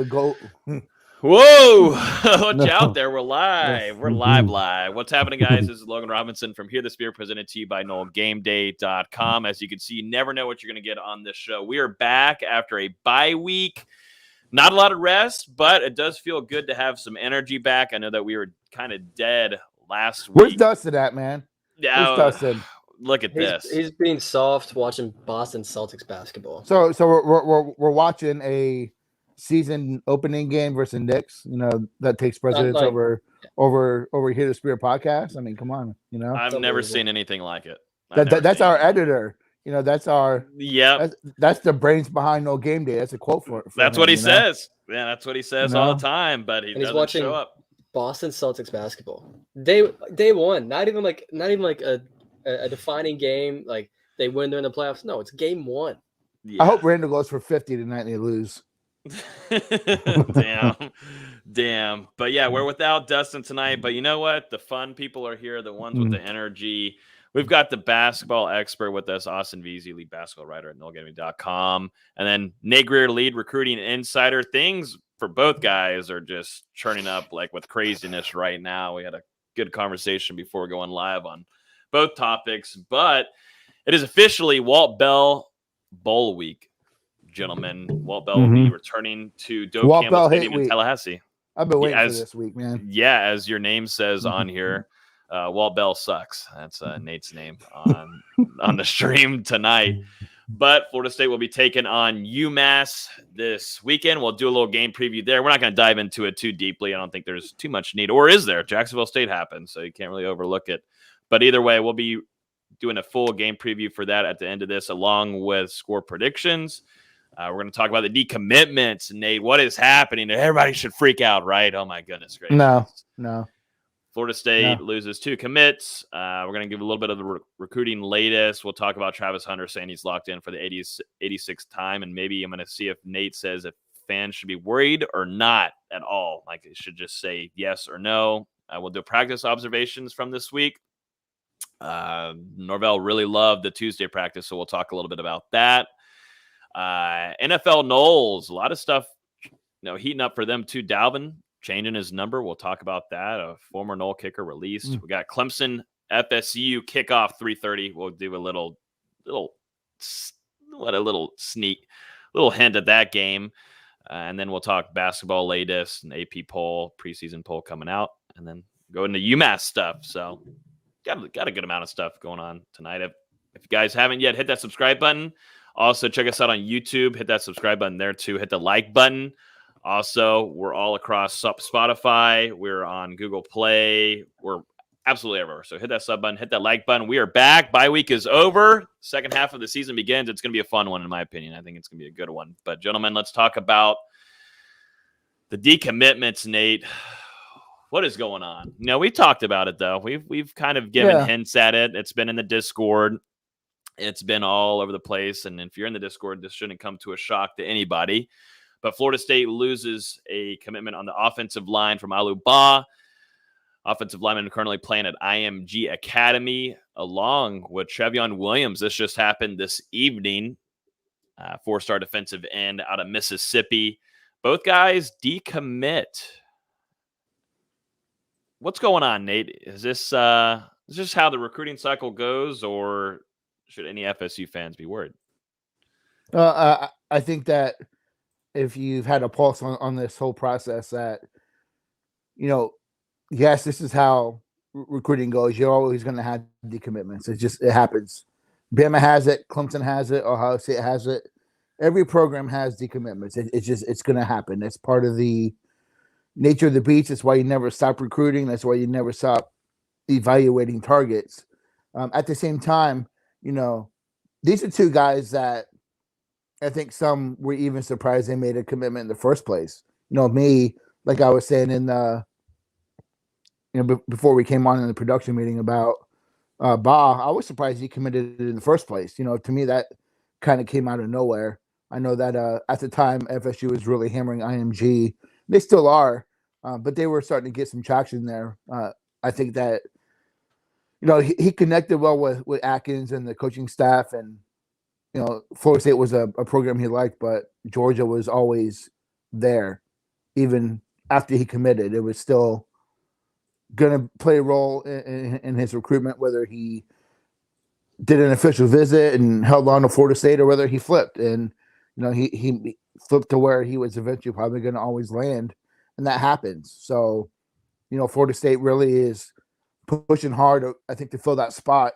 Go. Whoa! Watch out No. there. We're live. We're live. What's happening, guys? This is Logan Robinson from Here the Spear, presented to you by NoleGameDay.com. As you can see, you never know what you're going to get on this show. We are back after a bye week. Not a lot of rest, but it does feel good to have some energy back. I know that we were kind of dead last week. Where's Dustin at, man? Where's Yeah, Dustin? look at this. He's being soft watching Boston Celtics basketball. So we're watching a season opening game versus Knicks. You know that takes precedence over Here the Spirit podcast. I mean, come on. You know, I've never seen anything like it. That's our editor. You know, that's our that's the brains behind No Game Day. That's a quote for that's him, what he says. Yeah, that's what he says all the time. But he's doesn't watching show up. Boston Celtics basketball. Day one. Not even like a defining game. Like they win during the playoffs. No, it's game one. Yeah. I hope Randall goes for 50 tonight and they lose. Damn. But yeah, we're without Dustin tonight. But you know what? The fun people are here, the ones with the energy. We've got the basketball expert with us, Austin Veazey, lead basketball writer at NoleGameDay.com. And then Nate Greer, lead recruiting insider. Things for both guys are just churning up like with craziness right now. We had a good conversation before going live on both topics. But it is officially Walt Bell Bowl week. Gentlemen, Walt Bell will be returning to Doak Campbell Stadium in Tallahassee. I've been waiting for this week, man. Yeah, as your name says on here, Walt Bell sucks. That's Nate's name on the stream tonight. But Florida State will be taking on UMass this weekend. We'll do a little game preview there. We're not going to dive into it too deeply. I don't think there's too much need. Or is there? Jacksonville State happens, so you can't really overlook it. But either way, we'll be doing a full game preview for that at the end of this, along with score predictions. We're going to talk about the decommitments. Nate, what is happening? Everybody should freak out, right? Oh, my goodness gracious. No. Florida State loses 2 commits. We're going to give a little bit of the recruiting latest. We'll talk about Travis Hunter saying he's locked in for the 86th time. And maybe I'm going to see if Nate says if fans should be worried or not at all. Like it should just say yes or no. We'll do practice observations from this week. Norvell really loved the Tuesday practice, so we'll talk a little bit about that. NFL Noles, a lot of stuff, heating up for them too. Dalvin changing his number. We'll talk about that. A former Nole kicker released. We got Clemson FSU kickoff 3:30. We'll do a little hint at that game. And then we'll talk basketball latest and AP poll, preseason poll coming out, and then go into UMass stuff. So got a good amount of stuff going on tonight. If you guys haven't yet, hit that subscribe button. Also, check us out on YouTube. Hit that subscribe button there, too. Hit the like button. Also, we're all across Spotify. We're on Google Play. We're absolutely everywhere. So hit that sub button. Hit that like button. We are back. Bye week is over. Second half of the season begins. It's going to be a fun one, in my opinion. I think it's going to be a good one. But, gentlemen, let's talk about the decommitments, Nate. What is going on? We talked about it, though. We've kind of given hints at it. It's been in the Discord. It's been all over the place. And if you're in the Discord, this shouldn't come to a shock to anybody. But Florida State loses a commitment on the offensive line from Alu Ba. Offensive lineman currently playing at IMG Academy, along with Trevion Williams. This just happened this evening. 4-star defensive end out of Mississippi. Both guys decommit. What's going on, Nate? Is this how the recruiting cycle goes, or should any FSU fans be worried? I think that if you've had a pulse on this whole process, that, yes, this is how recruiting goes. You're always going to have decommitments. It happens. Bama has it. Clemson has it. Ohio State has it. Every program has decommitments. It's going to happen. It's part of the nature of the beast. That's why you never stop recruiting. That's why you never stop evaluating targets. At the same time, these are 2 guys that I think some were even surprised they made a commitment in the first place. Me, like I was saying in the, before we came on in the production meeting about Ba, I was surprised he committed in the first place. To me, that kind of came out of nowhere. I know that at the time, FSU was really hammering IMG. They still are, but they were starting to get some traction there. I think that, he connected well with Atkins and the coaching staff, and Florida State was a program he liked, but Georgia was always there. even after he committed. It was still going to play a role in his recruitment, whether he did an official visit and held on to Florida State or whether he flipped. And, he flipped to where he was eventually probably going to always land. And that happens. So, Florida State really is pushing hard, I think, to fill that spot.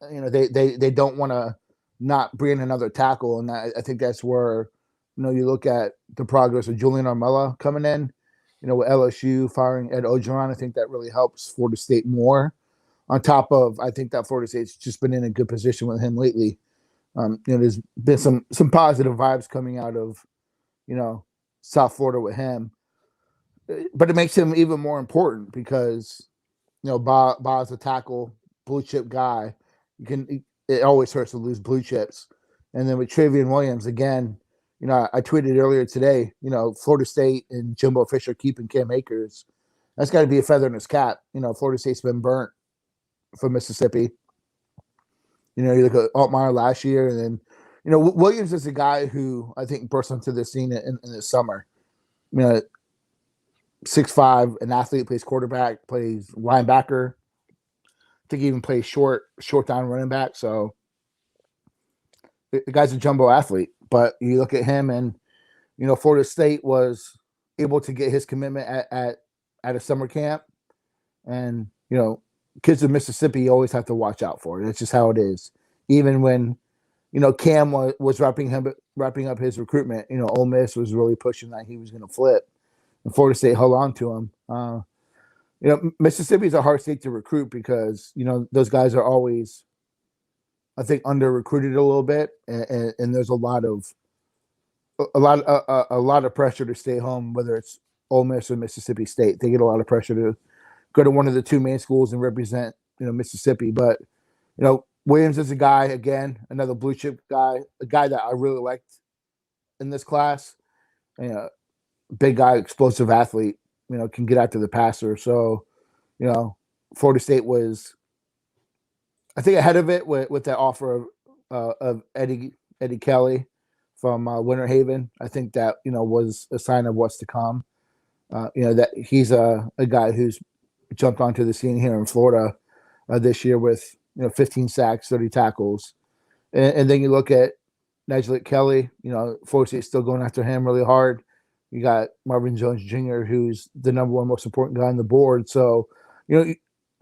They don't want to not bring in another tackle. And I think that's where, you look at the progress of Julian Armella coming in, with LSU firing Ed Ogeron. I think that really helps Florida State more. On top of, I think that Florida State's just been in a good position with him lately. There's been some positive vibes coming out of, South Florida with him. But it makes him even more important because, Ba's a tackle, blue chip guy. It always hurts to lose blue chips. And then with Travion Williams, again, I tweeted earlier today, Florida State and Jimbo Fisher keeping Cam Akers. That's got to be a feather in his cap. Florida State's been burnt from Mississippi. You look at Altmaier last year, and then, Williams is a guy who I think burst onto the scene in the summer. 6'5", an athlete, plays quarterback, plays linebacker. I think he even plays short down running back. So the guy's a jumbo athlete. But you look at him, and Florida State was able to get his commitment at a summer camp, and kids in Mississippi always have to watch out for. That's just how it is. Even when Cam was wrapping up his recruitment, Ole Miss was really pushing that he was going to flip, and Florida State held on to him. Mississippi is a hard state to recruit because those guys are always, I think, under recruited a little bit, and there's a lot of pressure to stay home, whether it's Ole Miss or Mississippi State. They get a lot of pressure to go to one of the two main schools and represent Mississippi. But Williams is a guy, again, another blue chip guy, a guy that I really liked in this class. Big guy, explosive athlete. Can get after the passer. So, Florida State was, I think, ahead of it with that offer of Eddie Kelly from Winter Haven. I think that was a sign of what's to come. That he's a guy who's jumped onto the scene here in Florida this year with 15 sacks, 30 tackles, and then you look at Najee Kelly. Florida State's still going after him really hard. You got Marvin Jones Jr., who's the number one most important guy on the board. So,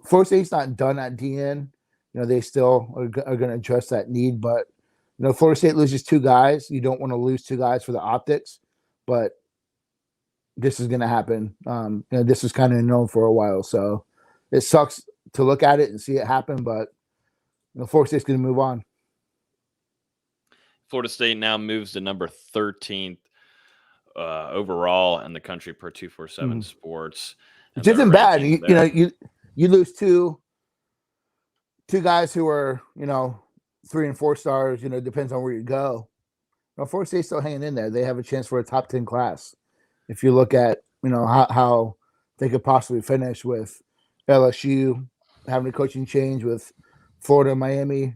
Florida State's not done at DN. They still are going to address that need. But, Florida State loses two guys. You don't want to lose two guys for the optics. But this is going to happen. This was kind of known for a while. So it sucks to look at it and see it happen. But, Florida State's going to move on. Florida State now moves to number 13th. Overall in the country per 247 Sports, which isn't bad. You lose two guys who are 3 and 4 stars. Depends on where you go. Florida State's still hanging in there. They have a chance for a top 10 class. If you look at how they could possibly finish with LSU having a coaching change, with Florida and Miami,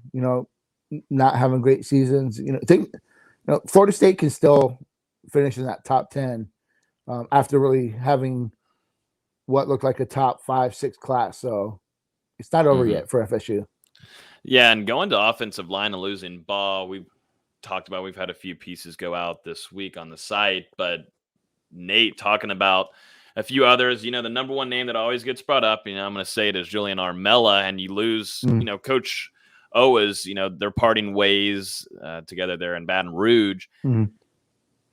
not having great seasons. Florida State can still finish in that top 10 after really having what looked like a top 5-6 class. So it's not over yet for FSU. Yeah, and going to offensive line and losing Ball, we've talked about, we've had a few pieces go out this week on the site, but Nate talking about a few others, the number one name that always gets brought up, I'm going to say it is Julian Armella, and you lose, Coach Owa's, they're parting ways together there in Baton Rouge.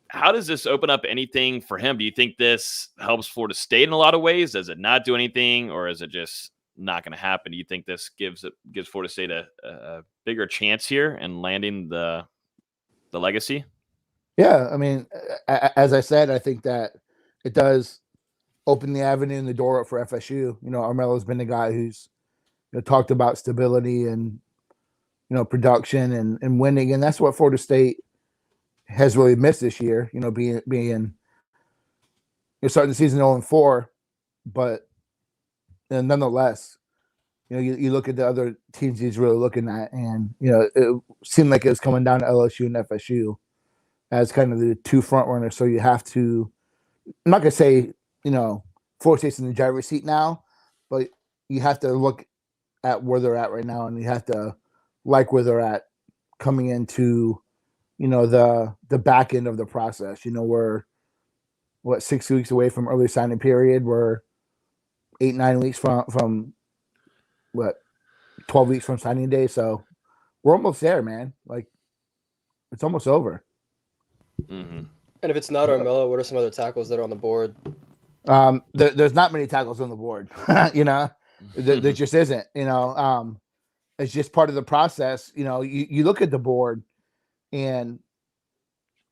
How does this open up anything for him? Do you think this helps Florida State in a lot of ways? Does it not do anything, or is it just not going to happen? Do you think this gives Florida State a bigger chance here in landing the legacy? Yeah, I mean, as I said, I think that it does open the avenue and the door up for FSU. Armella's been a guy who's talked about stability and production and winning, and that's what Florida State has really missed this year, being starting the season 0-4, but nonetheless, you look at the other teams he's really looking at, and it seemed like it was coming down to LSU and FSU as kind of the two front runners. So you have to I'm not gonna say, Florida State's in the driver's seat now, but you have to look at where they're at right now, and you have to like where they're at coming into, the back end of the process. We're 6 weeks away from early signing period. We're 8-9 weeks from 12 weeks from signing day. So we're almost there, man. Like, it's almost over. Mm-hmm. And if it's not Armella, what are some other tackles that are on the board? There's not many tackles on the board. There just isn't. It's just part of the process. You look at the board, and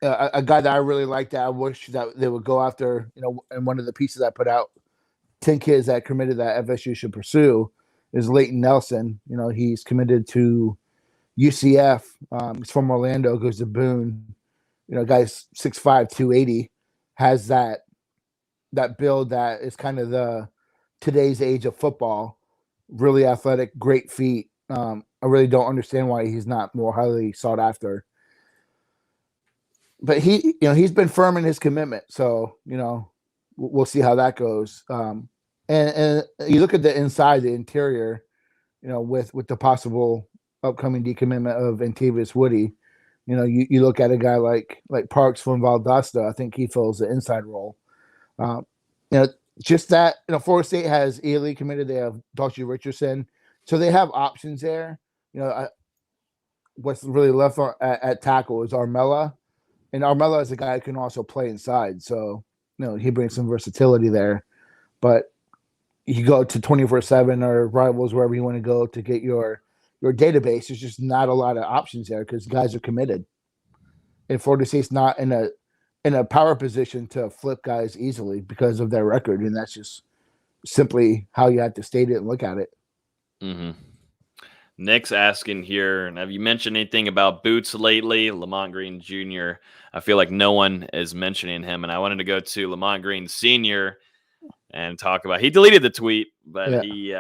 a guy that I really like that I wish that they would go after. And one of the pieces I put out, 10 kids that committed that FSU should pursue, is Leighton Nelson. He's committed to UCF. He's from Orlando, goes to Boone. Guy's 6'5", 280, has that build that is kind of the today's age of football. Really athletic, great feet. I really don't understand why he's not more highly sought after. But he's been firm in his commitment, so we'll see how that goes. And you look at the inside, the interior, with the possible upcoming decommitment of Antavius Woody. You look at a guy like Parks from Valdosta. I think he fills the inside role. Just that, Florida State has Ely committed. They have Dulce Richardson, so they have options there. What's really left at tackle is Armella, and Armella is a guy who can also play inside. So he brings some versatility there. But you go to 24/7 or Rivals, wherever you want to go to get your database. There's just not a lot of options there because guys are committed, and Florida State's not in a power position to flip guys easily because of their record, and that's just simply how you have to state it and look at it. Mm-hmm. Nick's asking here, have you mentioned anything about Boots lately? Lamont Green Jr. I feel like no one is mentioning him, and I wanted to go to Lamont Green Sr. and talk about. He deleted the tweet, but he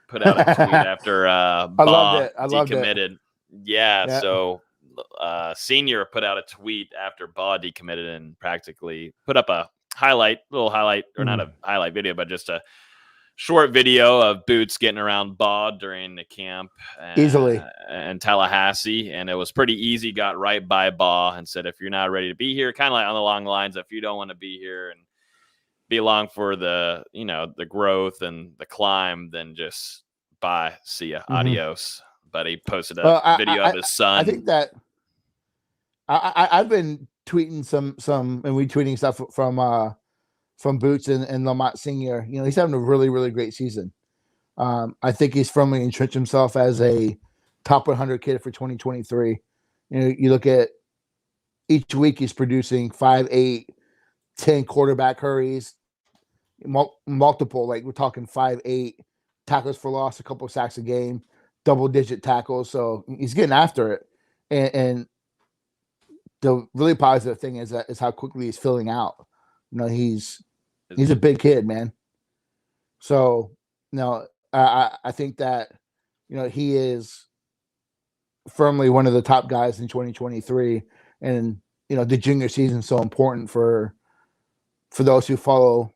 put out a tweet after Baugh decommitted. Yeah, so Senior put out a tweet after Baugh decommitted and practically put up a little highlight, or not a highlight video, but just a short video of Boots getting around Baugh during the camp easily in Tallahassee, and it was pretty easy. Got right by Baugh and said, if you're not ready to be here, kind of like on the long lines, if you don't want to be here and be along for the the growth and the climb, then just bye, see ya, adios. But he posted a video of his son. I think that I've been tweeting some and retweeting stuff from Boots and Lamont Senior. He's having a really, really great season. I think he's firmly entrenched himself as a top 100 kid for 2023. You look at each week he's producing 5, 8, 10 quarterback hurries, multiple, like we're talking 5, 8 tackles for loss, a couple of sacks a game, double-digit tackles. So he's getting after it. And the really positive thing is how quickly he's filling out. He's a big kid, man. So, I think that, he is firmly one of the top guys in 2023. And, the junior season is so important for those who follow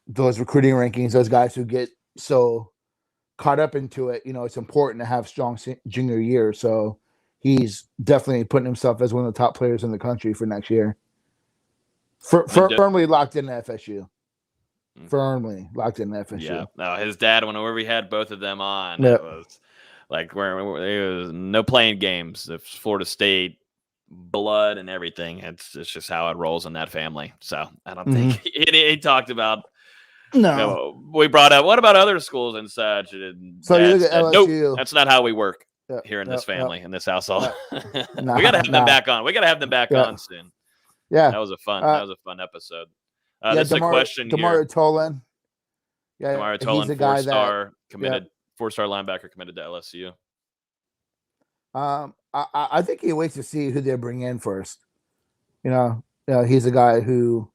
those recruiting rankings, those guys who get so caught up into it. It's important to have strong junior year. So he's definitely putting himself as one of the top players in the country for next year. Firmly locked in FSU. Firmly locked in FSU. Yeah. No, his dad, whenever we had both of them on, it was like there was no playing games. If Florida State, blood and everything, it's just how it rolls in that family. So I don't think he talked about. No, we brought up what about other schools and such. And so you look at LSU. Nope, that's not how we work here in this family, in this household. We gotta have them back on. We gotta have them back on soon. Yeah, that was a fun episode. This is a question here. Demar Tolan. Yeah, Demar Tolan, four-star committed, four-star linebacker committed to LSU. I think he waits to see who they bring in first. He's a guy who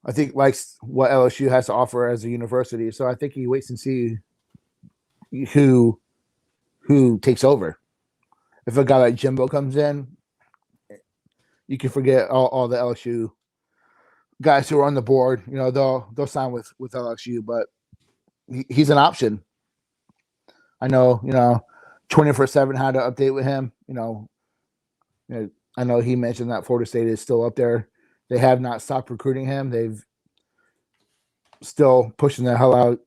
I think likes what LSU has to offer as a university. So I think he waits and see who takes over. If a guy like Jimbo comes in, you can forget all the LSU guys who are on the board, they'll sign with LSU, but he's an option. I know, 24/7 had to update with him. I know he mentioned that Florida State is still up there. They have not stopped recruiting him. They've still pushing the hell out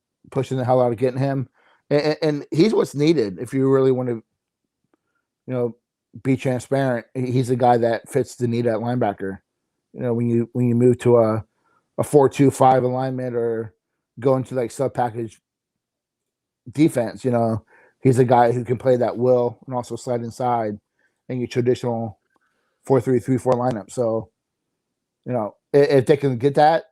of getting him, and he's what's needed if you really want to, be transparent. He's a guy that fits the need at linebacker. When you move to a 4-2-5 alignment or go into like sub package defense, he's a guy who can play that will and also slide inside in your traditional 4-3-3-4 lineup. So, if they can get that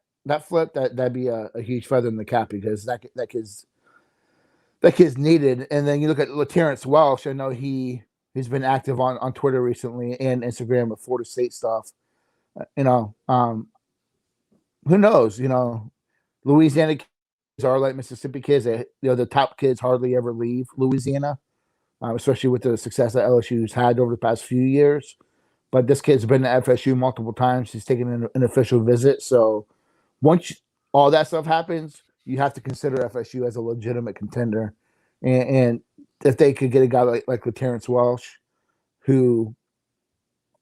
flip, that'd be a huge feather in the cap, because that kid's needed. And then you look at Terrence Welsh. I know he's been active on Twitter recently and Instagram with Florida State stuff. Who knows? Louisiana kids are like Mississippi kids. The top kids hardly ever leave Louisiana, especially with the success that LSU's had over the past few years. But this kid's been to FSU multiple times. He's taken an official visit. So once all that stuff happens, you have to consider FSU as a legitimate contender. And if they could get a guy like Terrence Welsh, who,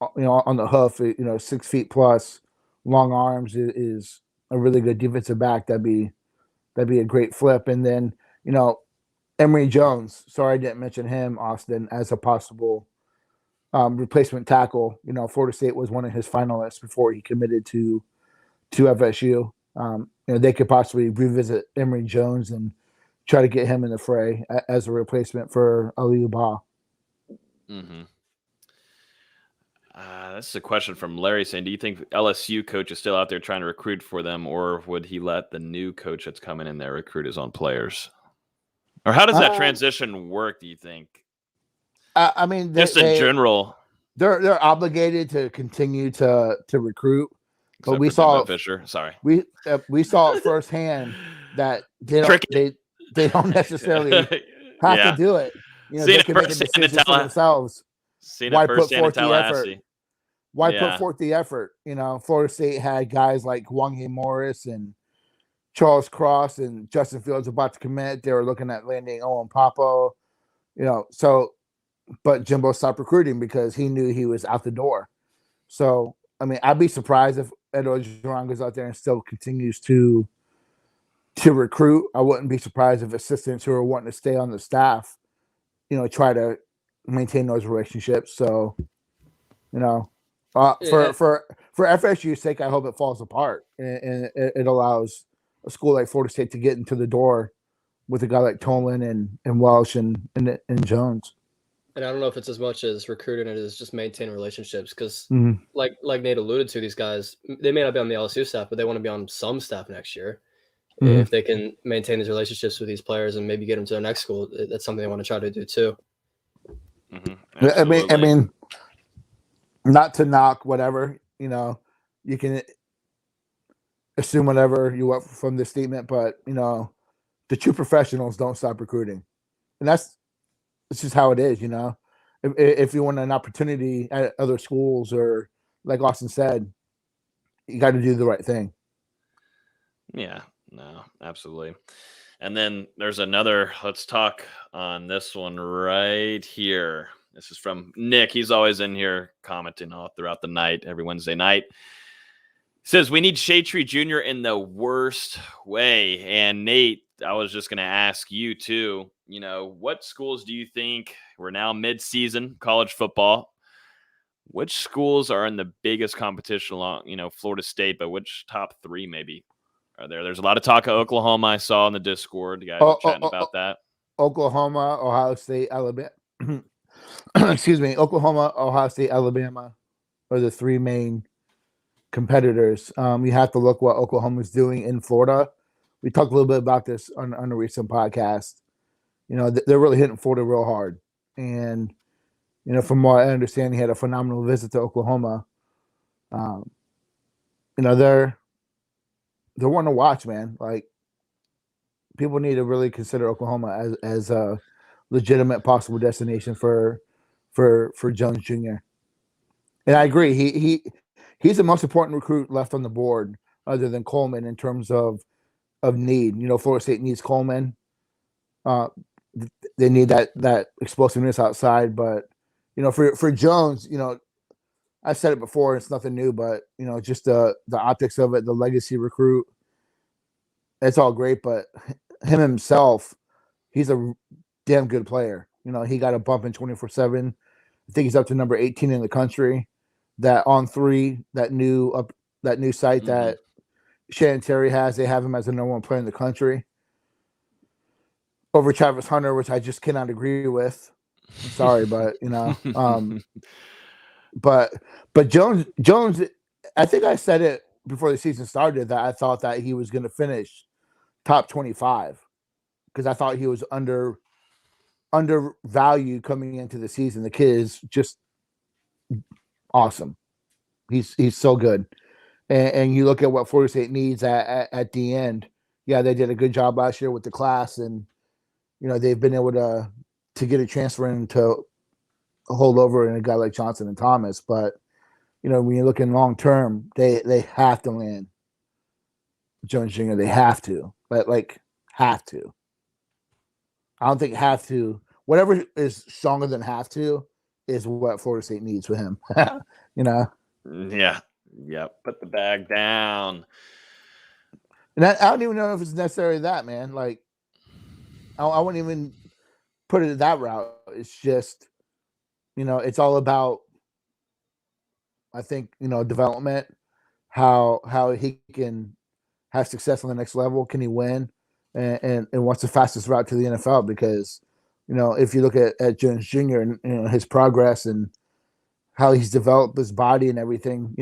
on the hoof, 6 feet plus, long arms, is a really good defensive back, that'd be a great flip. And then, Emory Jones, sorry I didn't mention him, Austin, as a possible replacement tackle. Florida State was one of his finalists before he committed to FSU. They could possibly revisit Emory Jones and try to get him in the fray as a replacement for Aliou Ba. Mm-hmm. This is a question from Larry saying, do you think LSU coach is still out there trying to recruit for them, or would he let the new coach that's coming in there recruit his own players? Or how does that transition work, do you think? I mean, just in general, they're obligated to continue to recruit. But Except we for saw Jimbo Fisher. Sorry, we saw it firsthand that they don't necessarily have to do it. They can make a decision for themselves. Why put forth the effort? Why put forth the effort? Florida State had guys like Wanye Morris and Charles Cross and Justin Fields about to commit. They were looking at landing Owen Papo. But Jimbo stopped recruiting because he knew he was out the door. So, I mean, I'd be surprised if Ed Orgeron goes out there and still continues to recruit. I wouldn't be surprised if assistants who are wanting to stay on the staff, try to maintain those relationships. So, for FSU's sake, I hope it falls apart and it allows a school like Florida State to get into the door with a guy like Tolan and Welsh and Jones. And I don't know if it's as much as recruiting it as just maintaining relationships, because like Nate alluded to, these guys, they may not be on the LSU staff, but they want to be on some staff next year. Mm-hmm. If they can maintain these relationships with these players and maybe get them to their next school, that's something they want to try to do too. Mm-hmm. I mean, not to knock whatever, you can assume whatever you want from this statement, but the true professionals don't stop recruiting, and it's just how it is. If you want an opportunity at other schools, or like Austin said, you got to do the right thing. Yeah, no, absolutely. And then there's another, let's talk on this one right here. This is from Nick. He's always in here commenting all throughout the night, every Wednesday night. He says, we need Shaytree Jr. in the worst way. And Nate, I was just going to ask you too, what schools do you think, we're now mid-season college football, which schools are in the biggest competition along, Florida State, but which top three maybe are there? There's a lot of talk of Oklahoma. I saw in the Discord, you guys were chatting about that. Oklahoma, Ohio State, Alabama. Excuse me. Oklahoma, Ohio State, Alabama are the three main competitors. You have to look what Oklahoma's doing in Florida. We talked a little bit about this on a recent podcast. They're really hitting Florida real hard. And, from what I understand, he had a phenomenal visit to Oklahoma. They're one to watch, man. Like, people need to really consider Oklahoma as a legitimate possible destination for Jones Jr. And I agree. He's the most important recruit left on the board other than Coleman in terms of need. Florida State needs Coleman. They need that explosiveness outside, but for Jones, I said it before, it's nothing new, but just the optics of it, the legacy recruit, it's all great, but him himself, he's a damn good player. He got a bump in 24/7. I think he's up to number 18 in the country. That On Three, that new site that Shannon Terry has, they have him as the number one player in the country over Travis Hunter, which I just cannot agree with. I'm sorry, but but Jones, I think I said it before the season started that I thought that he was going to finish top 25 because I thought he was undervalued coming into the season. The kid is just awesome. He's so good. And you look at what Florida State needs at the end. Yeah, they did a good job last year with the class, and they've been able to get a transfer in to hold over in a guy like Johnson and Thomas. But when you're looking long term, they have to land Jones Jr. They have to, but have to. I don't think have to. Whatever is stronger than have to is what Florida State needs with him. Yeah. Yep. Put the bag down. And I don't even know if it's necessarily that, man. I wouldn't even put it that route. It's just, it's all about, I think, development, how he can have success on the next level. Can he win? And what's the fastest route to the NFL? Because, if you look at Jones Jr. and his progress and how he's developed his body and everything,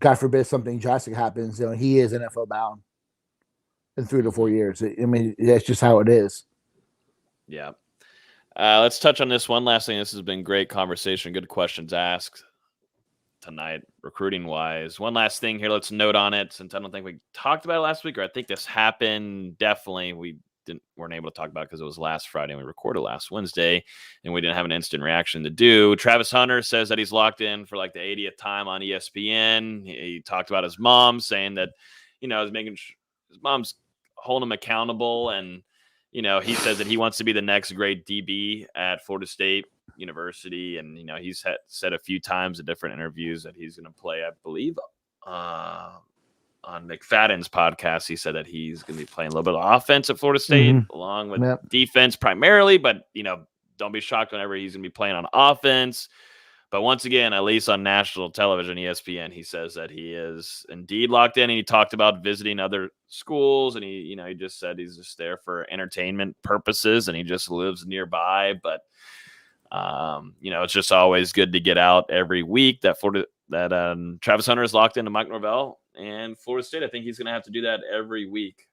God forbid something drastic happens, he is NFL bound in 3 to 4 years. I mean, that's just how it is. Yeah. Let's touch on this one last thing. This has been great conversation. Good questions asked tonight, recruiting wise. One last thing here. Let's note on it, since I don't think we talked about it last week, or I think this happened. Definitely, we weren't able to talk about it because it was last Friday and we recorded last Wednesday, and we didn't have an instant reaction to do. Travis Hunter says that he's locked in for the 80th time on ESPN. He talked about his mom saying that, is making his mom's holding him accountable, and he says that he wants to be the next great DB at Florida State University, and he's said a few times in different interviews that he's going to play, I believe, on McFadden's podcast. He said that he's going to be playing a little bit of offense at Florida State along with defense primarily, but don't be shocked whenever he's going to be playing on offense. But once again, at least on national television, ESPN, he says that he is indeed locked in. And he talked about visiting other schools, and he just said he's just there for entertainment purposes, and he just lives nearby. But it's just always good to get out every week. That Travis Hunter is locked into Mike Norvell and Florida State. I think he's going to have to do that every week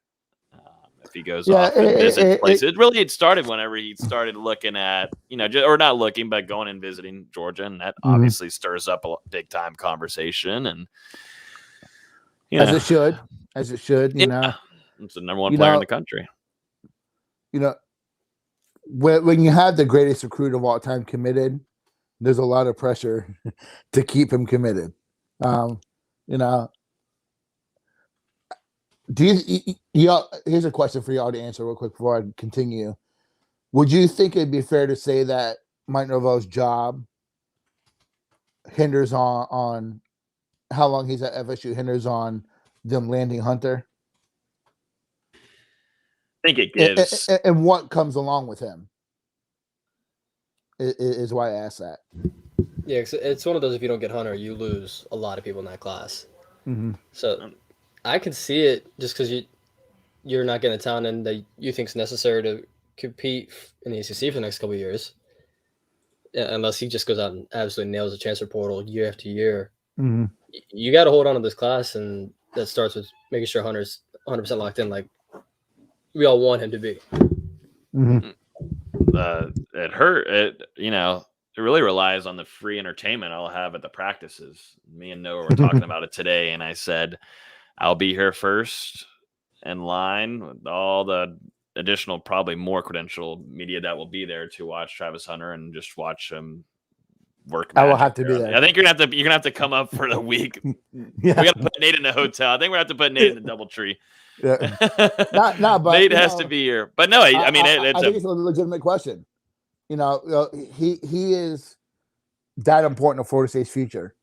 if he goes off and visits places. It really started whenever he started looking at, or not looking, but going and visiting Georgia, and that obviously stirs up a big time conversation. And as it should, it's the number one player in the country. When you have the greatest recruit of all time committed, there's a lot of pressure to keep him committed. Here's a question for y'all to answer real quick before I continue. Would you think it'd be fair to say that Mike Norvell's job hinders on how long he's at FSU, hinders on them landing Hunter? I think it gives. And what comes along with him is why I asked that. Yeah, it's one of those, if you don't get Hunter, you lose a lot of people in that class. So I can see it just because you're not getting a talent that you think is necessary to compete in the ACC for the next couple of years, unless he just goes out and absolutely nails the transfer portal year after year. You got to hold on to this class, and that starts with making sure Hunter's 100% locked in, like we all want him to be. It hurt. It really relies on the free entertainment I'll have at the practices. Me and Noah were talking about it today, and I said, I'll be here first in line with all the additional, probably more credentialed media that will be there to watch Travis Hunter and just watch him work. I will have to be there. I think you're gonna have to come up for the week. Yeah. We got to put Nate in a hotel. I think we're gonna have to put Nate in the DoubleTree. Yeah. But Nate has to be here. But no, I mean, I think it's a legitimate question. He is that important to Florida State's future.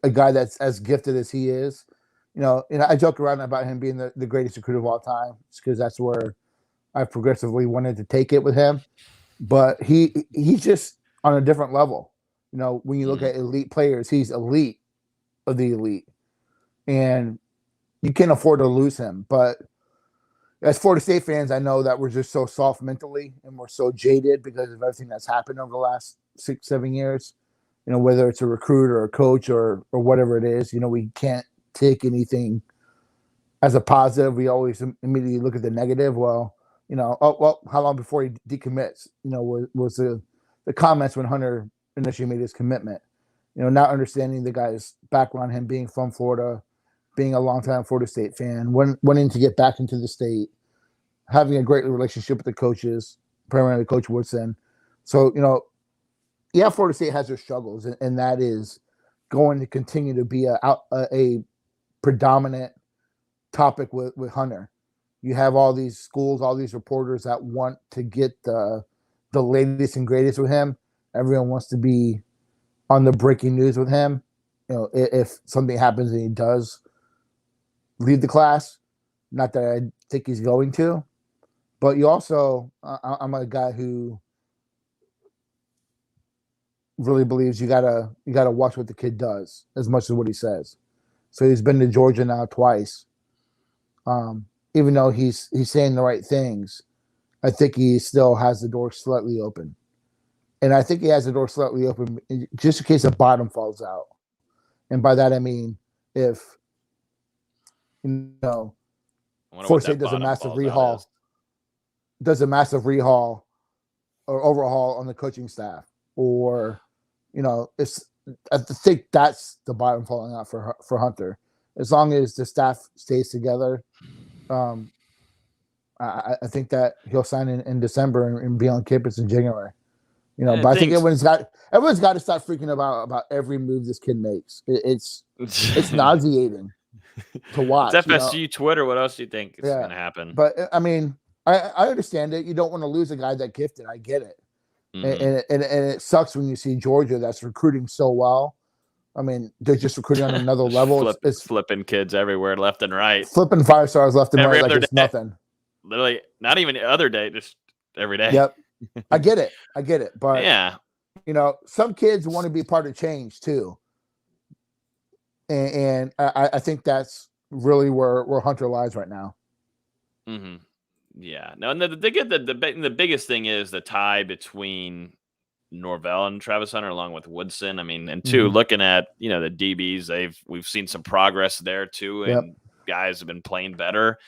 A guy that's as gifted as he is. I joke around about him being the greatest recruiter of all time, because that's where I progressively wanted to take it with him. But he's just on a different level. When you look at elite players, he's elite of the elite, and you can't afford to lose him. But as Florida State fans, I know that we're just so soft mentally and we're so jaded because of everything that's happened over the last 6-7 years. Whether it's a recruit or a coach or whatever it is, we can't take anything as a positive. We always immediately look at the negative. Well, how long before he decommits? Was the comments when Hunter initially made his commitment. Not understanding the guy's background, him being from Florida, being a longtime Florida State fan, wanting to get back into the state, having a great relationship with the coaches, primarily Coach Woodson. So, Florida State has their struggles, and that is going to continue to be a predominant topic with Hunter. You have all these schools, all these reporters that want to get the latest and greatest with him. Everyone wants to be on the breaking news with him. If something happens and he does leave the class, not that I think he's going to, but you also, I'm a guy who really believes you gotta watch what the kid does as much as what he says. So he's been to Georgia now twice. Even though he's saying the right things, I think he still has the door slightly open. And I think he has the door slightly open just in case the bottom falls out. And by that I mean if Florida State does a massive rehaul or overhaul on the coaching staff, or I think that's the bottom falling out for Hunter. As long as the staff stays together, I think that he'll sign in December and be on campus in January. But I think everyone's got to start freaking about every move this kid makes. It's nauseating to watch. It's FSU Twitter. What else do you think is going to happen? But I mean, I understand it. You don't want to lose a guy that gifted. I get it. Mm-hmm. And it sucks when you see Georgia that's recruiting so well. I mean, they're just recruiting on another level. It's flipping kids everywhere, left and right. Flipping 5-stars left and right like it's nothing. Literally, not even the other day, just every day. Yep. I get it. But, yeah, some kids want to be part of change too. And I think that's really where Hunter lies right now. Mm-hmm. Yeah. No, and the biggest thing is the tie between Norvell and Travis Hunter, along with Woodson. I mean, and two, looking at the DBs, we've seen some progress there too, and guys have been playing better,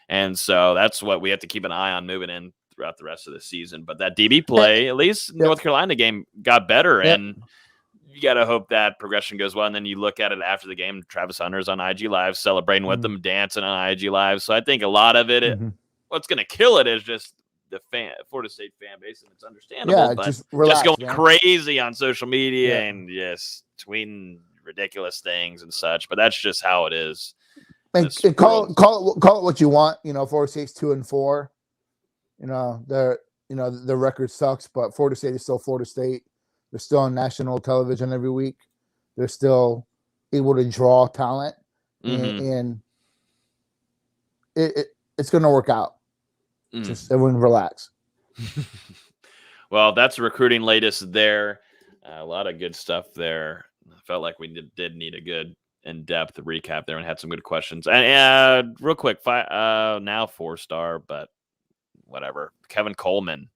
and so that's what we have to keep an eye on moving in throughout the rest of the season. But that DB play, at least North Carolina game, got better, and you got to hope that progression goes well. And then you look at it after the game, Travis Hunter's on IG Live celebrating with them, dancing on IG Live. So I think a lot of it, what's going to kill it is just the Florida State fan base, and it's understandable. But just going crazy on social media and just tweeting ridiculous things and such. But that's just how it is. And call it what you want. Florida State's 2-4. The record sucks, but Florida State is still Florida State. They're still on national television every week. They're still able to draw talent, and it's going to work out. Just everyone relax. Well, that's recruiting latest there. A lot of good stuff there. I felt like we did need a good in-depth recap there and had some good questions. And real quick, now 4-star, but whatever. Kevin Coleman.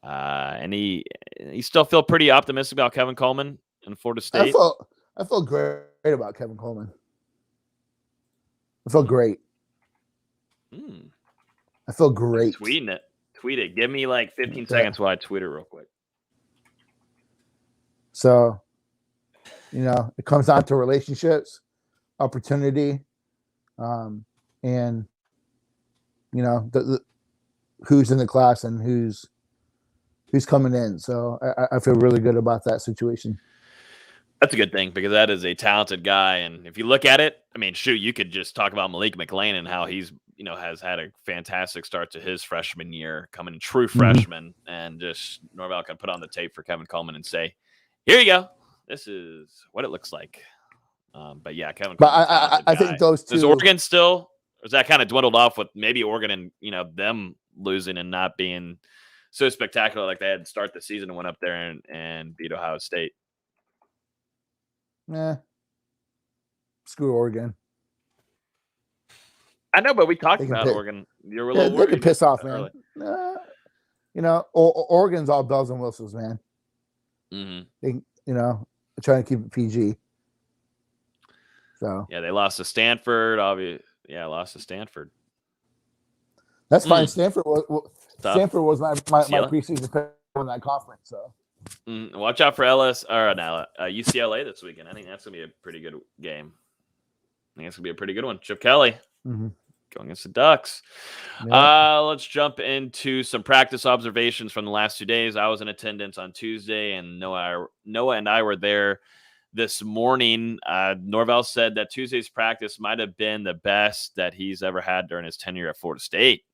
And you still feel pretty optimistic about Kevin Coleman in Florida State? I feel great about Kevin Coleman. I feel great. I feel great. Tweet it. Give me like 15 seconds while I tweet it real quick. So, it comes down to relationships, opportunity, and who's in the class and who's who's coming in. So I feel really good about that situation. That's a good thing because that is a talented guy. And if you look at it, I mean, shoot, you could just talk about Malik McLean and how he's, has had a fantastic start to his freshman year, coming in true freshman, and just Norvell can put on the tape for Kevin Coleman and say, here you go. This is what it looks like. But yeah, Kevin Coleman. But I think those two. Is Oregon still, or is that kind of dwindled off with maybe Oregon and, them losing and not being so spectacular like they had to start the season and went up there and beat Ohio State? Screw Oregon. I know, but we talked about Oregon. You're a little worried. They can piss off, man. Oregon's all bells and whistles, man. They, trying to keep it PG. So yeah, they lost to Stanford. Obviously, lost to Stanford. That's fine. Stanford was my preseason pick in that conference. So watch out for UCLA this weekend. I think that's gonna be a pretty good game. I think it's gonna be a pretty good one. Chip Kelly going against the Ducks. Yeah. Let's jump into some practice observations from the last 2 days. I was in attendance on Tuesday, and Noah and I were there this morning. Norvell said that Tuesday's practice might have been the best that he's ever had during his tenure at Florida State.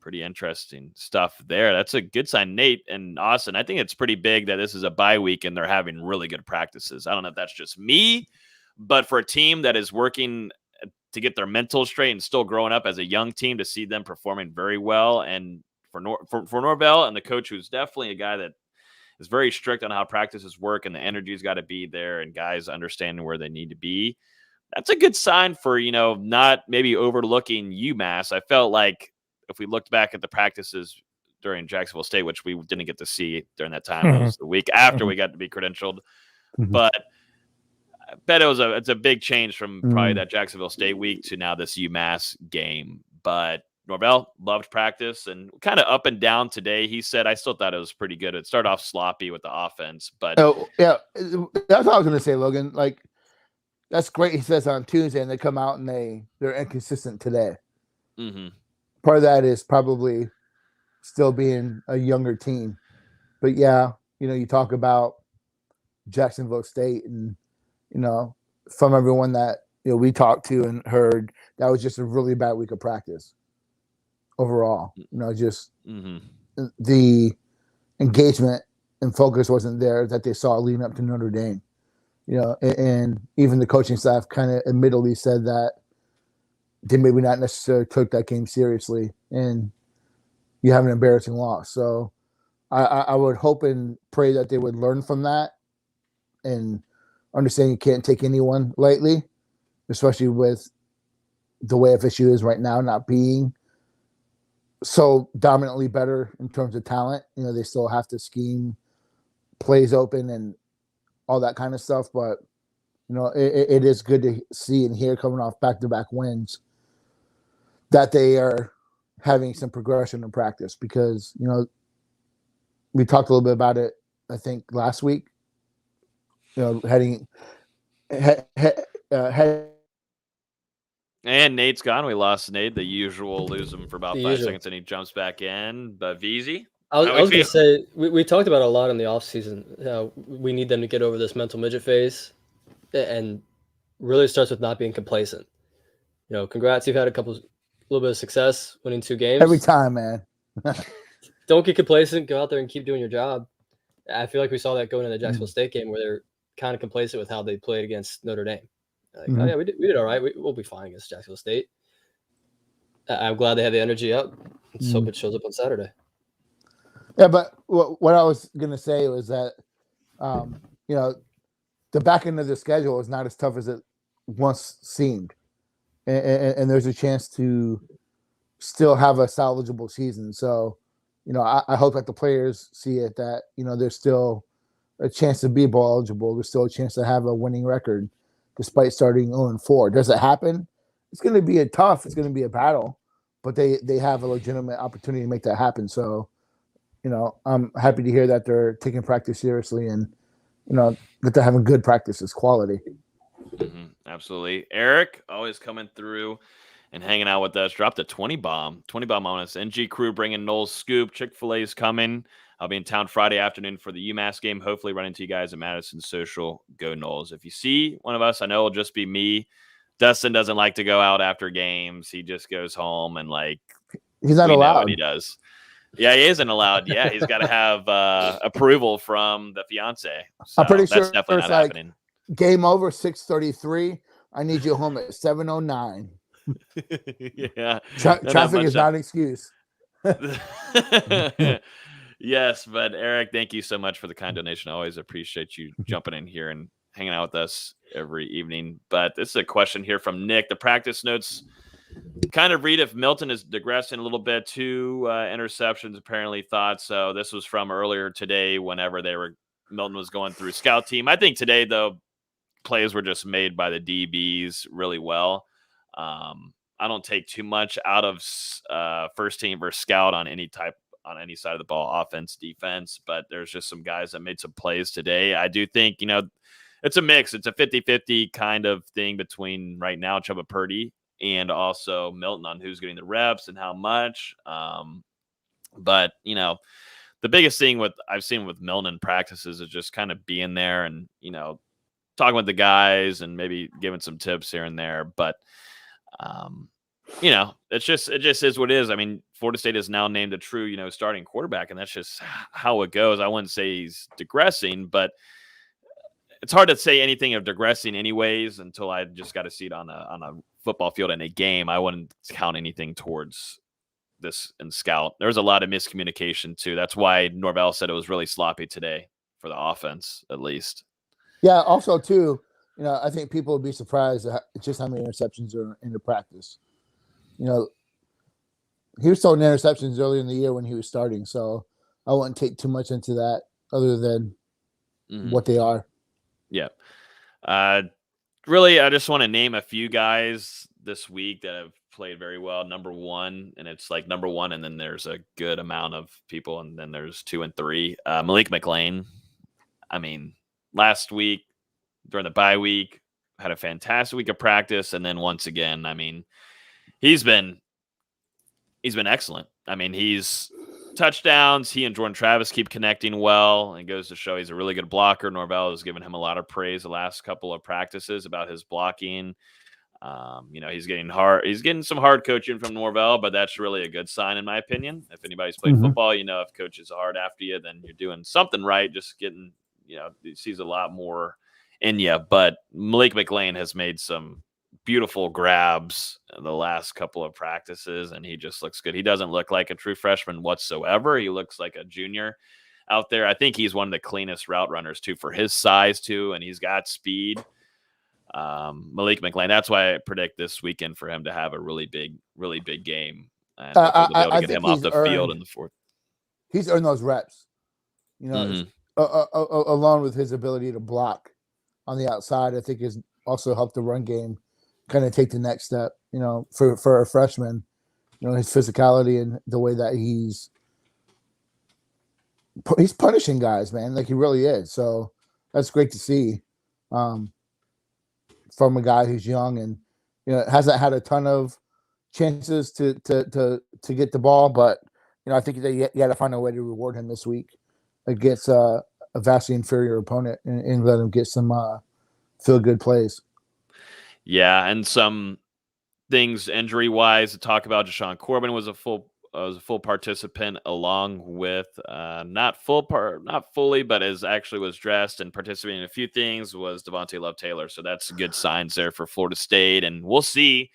Pretty interesting stuff there. That's a good sign. Nate and Austin, I think it's pretty big that this is a bye week and they're having really good practices. I don't know if that's just me, but for a team that is working to get their mental straight and still growing up as a young team, to see them performing very well, and for Norvell and the coach, who's definitely a guy that is very strict on how practices work and the energy's got to be there and guys understanding where they need to be. That's a good sign for, not maybe overlooking UMass. I felt like if we looked back at the practices during Jacksonville State, which we didn't get to see during that time, it was the week after we got to be credentialed, but I bet it's a big change from probably that Jacksonville State week to now this UMass game. But Norvell loved practice and kind of up and down today. He said, I still thought it was pretty good. It started off sloppy with the offense, but yeah, that's what I was going to say, Logan. Like, that's great. He says on Tuesday, and they come out and they're inconsistent today. Part of that is probably still being a younger team, but yeah, you talk about Jacksonville State, and from everyone that we talked to and heard, that was just a really bad week of practice overall. Just the engagement and focus wasn't there that they saw leading up to Notre Dame. And even the coaching staff kind of admittedly said that they maybe not necessarily took that game seriously, and you have an embarrassing loss. So I would hope and pray that they would learn from that and understand you can't take anyone lightly, especially with the way FSU is right now, not being so dominantly better in terms of talent. They still have to scheme plays open and all that kind of stuff. But, it is good to see and hear, coming off back-to-back wins, that they are having some progression in practice, because, we talked a little bit about it, I think, last week, heading and Nate's gone. We lost Nate. The usual, lose him for about 5 seconds, and he jumps back in. But VZ? I was going to say, we talked about a lot in the offseason. We need them to get over this mental midget phase, and really starts with not being complacent. Congrats. You've had a little bit of success winning 2 games. Every time, man. Don't get complacent. Go out there and keep doing your job. I feel like we saw that going into the Jacksonville State game, where they're kind of complacent with how they played against Notre Dame. Like, oh yeah, we did all right. We'll be fine against Jacksonville State. I'm glad they have the energy up. Let's hope it shows up on Saturday. Yeah, but what I was going to say was that, the back end of the schedule is not as tough as it once seemed. And there's a chance to still have a salvageable season. So, I hope that the players see it, that, there's still a chance to be bowl eligible. There's still a chance to have a winning record despite starting 0-4. Does it happen? It's going to be it's going to be a battle, but they have a legitimate opportunity to make that happen. So, I'm happy to hear that they're taking practice seriously, and, that they're having good practices, quality. Absolutely. Eric, always coming through and hanging out with us. Dropped a 20 bomb on us. NG crew bringing Noles scoop. Chick-fil-A's coming. I'll be in town Friday afternoon for the UMass game. Hopefully run into you guys at Madison Social. Go Noles. If you see one of us, I know it'll just be me. Dustin doesn't like to go out after games. He just goes home and he's not allowed. Know what he does. Yeah, he isn't allowed. Yeah, he's got to have approval from the fiance. So I'm pretty sure that's definitely not happening. Game over 6:33. I need you home at 7:09. Yeah, traffic is not an excuse. Yes, but Eric, thank you so much for the kind donation. I always appreciate you jumping in here and hanging out with us every evening. But this is a question here from Nick. The practice notes kind of read if Milton is digressing a little bit. 2 interceptions apparently thought so. This was from earlier today whenever Milton was going through scout team. I think today, though, plays were just made by the DBs really well. I don't take too much out of first team versus scout on any side of the ball, offense, defense, but there's just some guys that made some plays today. I do think, it's a mix. It's a 50-50 kind of thing between right now Chuba Purdy and also Milton on who's getting the reps and how much. But, the biggest thing I've seen with Milton in practices is just kind of being there and, talking with the guys and maybe giving some tips here and there. But, it just is what it is. I mean, Florida State is now named a true, starting quarterback, and that's just how it goes. I wouldn't say he's digressing, but it's hard to say anything of digressing anyways until I just got to see it on a football field in a game. I wouldn't count anything towards this in scout. There was a lot of miscommunication too. That's why Norvell said it was really sloppy today for the offense, at least. Yeah. Also too, I think people would be surprised at just how many interceptions are in the practice. He was throwing interceptions earlier in the year when he was starting, so I wouldn't take too much into that other than what they are. Yeah. Really, I just want to name a few guys this week that have played very well. Number one, and it's like number one, and then there's a good amount of people, and then there's 2 and 3. Malik McLean. I mean, last week during the bye week, had a fantastic week of practice, and then once again, I mean, he's been excellent. I mean, he's touchdowns. He and Jordan Travis keep connecting well, and goes to show he's a really good blocker. Norvell has given him a lot of praise the last couple of practices about his blocking. He's getting some hard coaching from Norvell, but that's really a good sign in my opinion. If anybody's played football, if coach is hard after you, then you're doing something right. Just getting, he sees a lot more in you. But Malik McLean has made some beautiful grabs in the last couple of practices, and he just looks good. He doesn't look like a true freshman whatsoever. He looks like a junior out there. I think he's one of the cleanest route runners too for his size too, and he's got speed. Malik McLean. That's why I predict this weekend for him to have a really big game. And they'll be able to get him off the field in the fourth. He's earned those reps, along with his ability to block on the outside. I think has also helped the run game kind of take the next step, for a freshman, his physicality and the way that he's punishing guys, man, like he really is. So that's great to see from a guy who's young and, hasn't had a ton of chances to get the ball, but, I think that you got to find a way to reward him this week against a vastly inferior opponent and let him get some feel good plays. Yeah, and some things injury-wise to talk about. Deshaun Corbin was a full participant, along with not fully, but was dressed and participating in a few things. Was Devontae Love-Taylor, so that's good signs there for Florida State, and we'll see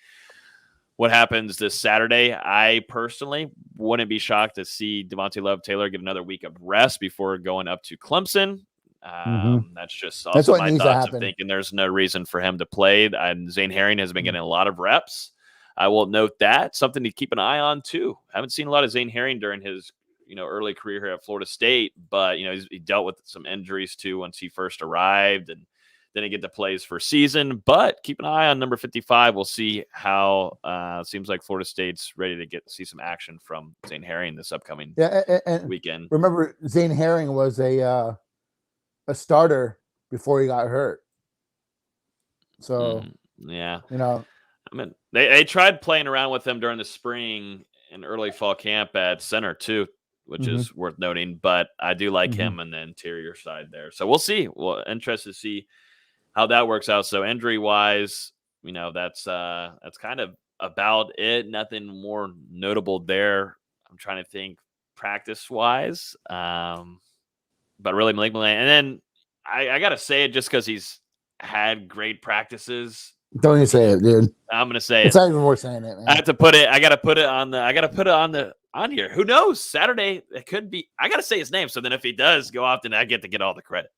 what happens this Saturday. I personally wouldn't be shocked to see Devontae Love-Taylor get another week of rest before going up to Clemson. That's just also my thoughts of thinking there's no reason for him to play. Zane Herring has been getting a lot of reps. I will note that. Something to keep an eye on too. Haven't seen a lot of Zane Herring during his early career here at Florida State, but he dealt with some injuries too once he first arrived, and didn't get the plays for season. But keep an eye on number 55. We'll see how seems like Florida State's ready to see some action from Zane Herring this upcoming weekend. Remember, Zane Herring was a starter before he got hurt. So yeah, I mean, they tried playing around with him during the spring and early fall camp at center too, which is worth noting. But I do like him on the interior side there. So we'll see. Well, interested to see how that works out. So injury wise, that's kind of about it. Nothing more notable there. I'm trying to think practice wise, but really Malik Malane. And then I gotta say it just because he's had great practices. Don't even say it, dude. I'm gonna say it's it. not even worth saying it, man. I have to put it. I gotta put it on here. Who knows? Saturday it could be. I gotta say his name. So then if he does go off, then I get to get all the credit.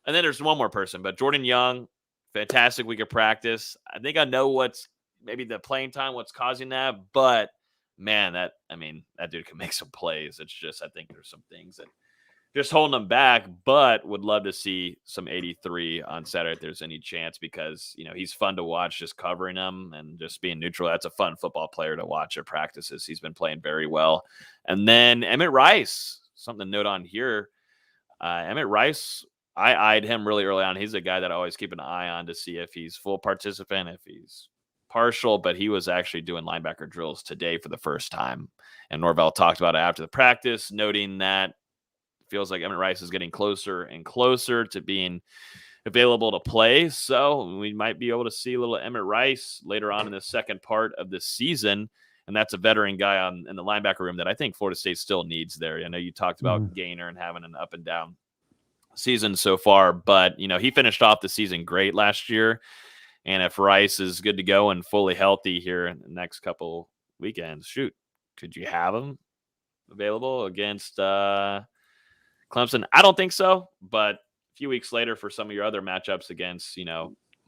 And then there's one more person, but Jordan Young, fantastic week of practice. I think I know what's maybe the playing time, what's causing that, but man, that dude can make some plays. It's just I think there's some things that just holding them back, but would love to see some 83 on Saturday if there's any chance because, he's fun to watch just covering him and just being neutral. That's a fun football player to watch at practices. He's been playing very well. And then Emmett Rice, something to note on here. Emmett Rice, I eyed him really early on. He's a guy that I always keep an eye on to see if he's full participant, if he's partial, but he was actually doing linebacker drills today for the first time. And Norvell talked about it after the practice, noting that feels like Emmett Rice is getting closer and closer to being available to play. So we might be able to see a little Emmett Rice later on in the second part of the season. And that's a veteran guy in the linebacker room that I think Florida State still needs there. I know you talked about Gainer and having an up and down season so far, but he finished off the season great last year. And if Rice is good to go and fully healthy here in the next couple weekends, could you have him available against Clemson? I don't think so, but a few weeks later for some of your other matchups against,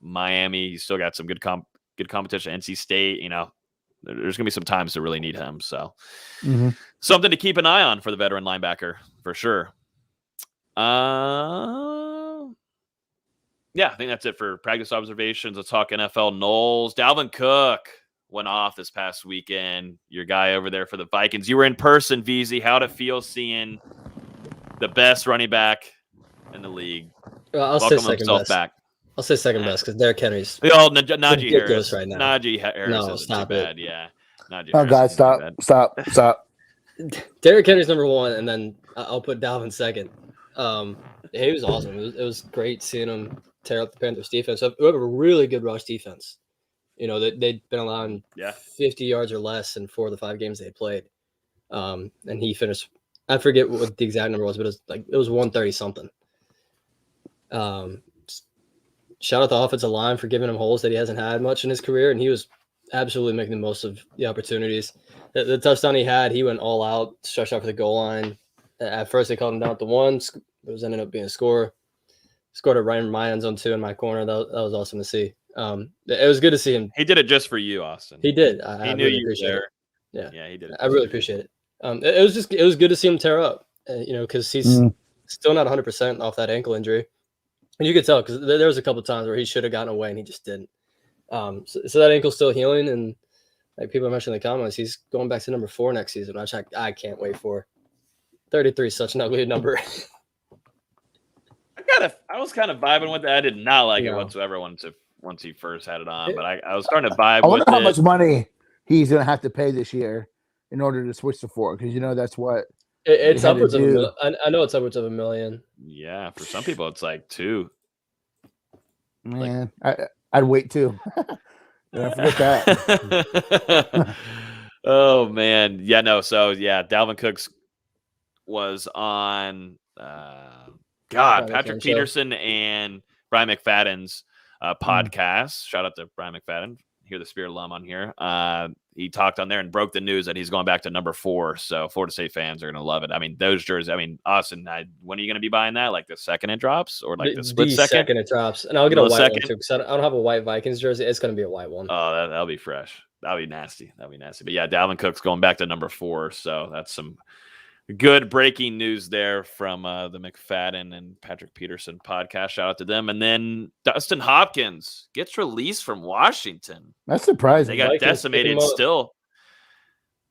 Miami, you still got some good competition. NC State, there's going to be some times to really need him. So something to keep an eye on for the veteran linebacker for sure. Yeah, I think that's it for practice observations. Let's talk NFL. Noles. Dalvin Cook went off this past weekend. Your guy over there for the Vikings. You were in person, VZ. How'd it feel seeing the best running back in the league? Well, I'll say second best. Back. I'll say second best because Derrick Henry's Najee Harris right now. Najee Harris no, isn't stop too it. bad. Yeah. Najee oh, Harris God, stop. Derrick Henry's number one, and then I'll put Dalvin second. He was awesome. It was great seeing him tear up the Panthers defense. We have a really good rush defense. They'd been allowing 50 yards or less in 4 of the 5 games they had played. And he finished, I forget what the exact number was, but it was 130 something. Shout out the offensive line for giving him holes that he hasn't had much in his career, and he was absolutely making the most of the opportunities. The touchdown he had, he went all out, stretched out for the goal line. At first, they called him down at the 1. It was ended up being a score. Scored it right in my end zone, too, in my corner. That was awesome to see. It was good to see him. He did it just for you, Austin. He did. He knew you were there. Yeah, he did. I really appreciate it. It was good to see him tear up, because he's still not 100% off that ankle injury. And you could tell because there was a couple of times where he should have gotten away and he just didn't. So that ankle's still healing, and like people mentioned in the comments, he's going back to number 4 next season, which I can't wait for. 33 is such an ugly number. I was kind of vibing with it. I did not like it whatsoever once he first had it on, but I was starting to vibe with it. I wonder how much money he's going to have to pay this year in order to switch to 4, because that's what it's upwards of $1 million. I know it's upwards of $1 million. Yeah, for some people it's like 2. Man, I'd wait too. Forget that. Oh man, yeah, no. So yeah, Dalvin Cook's was on Patrick Peterson and Brian McFadden's podcast. Shout out to Brian McFadden. Hear the Spirit alum on here. He talked on there and broke the news that he's going back to number 4. So Florida State fans are going to love it. I mean, those jerseys. I mean, Austin, when are you going to be buying that? Like the second it drops, or like the split second it drops? And I'll get a white one too because I don't have a white Vikings jersey. It's going to be a white one. Oh, that'll be fresh. That'll be nasty. But yeah, Dalvin Cook's going back to number 4. So that's some good breaking news there from the McFadden and Patrick Peterson podcast. Shout out to them. And then Dustin Hopkins gets released from Washington. That's surprising. They got decimated still.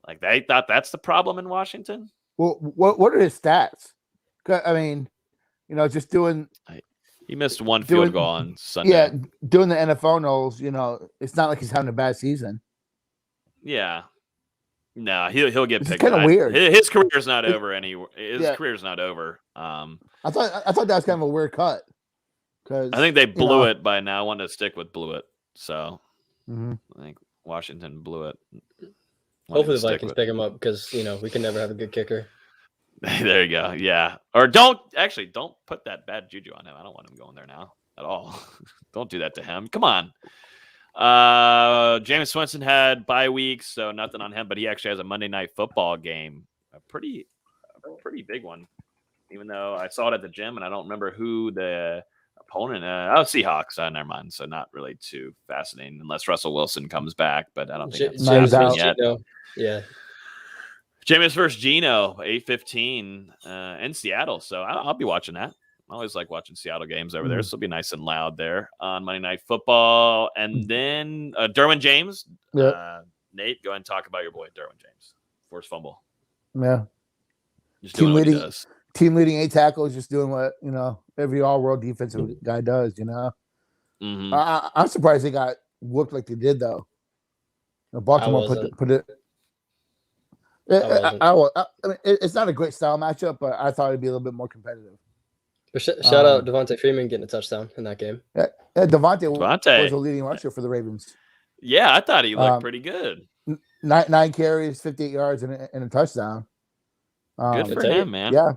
Like they thought that's the problem in Washington. Well, what are his stats? I mean, just doing. He missed one field goal on Sunday. Yeah, doing the NFL Noles, it's not like he's having a bad season. Yeah. No, he'll get It's picked. kind of weird. His career's not over anywhere. His career's not over. I thought that was kind of a weird cut. I think they blew it by now. I wanted to stick with blew it. So I think Washington blew it. Hopefully the Vikings pick him up because we can never have a good kicker. There you go. Yeah. Or don't put that bad juju on him. I don't want him going there now at all. Don't do that to him. Come on. Jameis Winston had bye weeks, so nothing on him, but he actually has a Monday Night Football game. A pretty big one. Even though I saw it at the gym and I don't remember who the opponent Seahawks. Never mind. So not really too fascinating unless Russell Wilson comes back, but I don't think that's Jameis yet. Yeah. Jameis versus Geno, 8:15 in Seattle. So I'll be watching that. I always like watching Seattle games over there. So it'll be nice and loud there on Monday Night Football. And then Derwin James. Yep. Nate, go ahead and talk about your boy, Derwin James. Forced fumble. Yeah. Just doing what he does. Team leading 8 tackles, just doing what, every all-world defensive guy does, Mm-hmm. I'm surprised they got whooped like they did, though. Baltimore put it. I mean, it's not a great style matchup, but I thought it'd be a little bit more competitive. Shout out Devontae Freeman getting a touchdown in that game. Yeah, Devontae was a leading rusher for the Ravens. Yeah, I thought he looked pretty good. 9 carries, 58 yards, and a touchdown. Good for him, man. Yeah.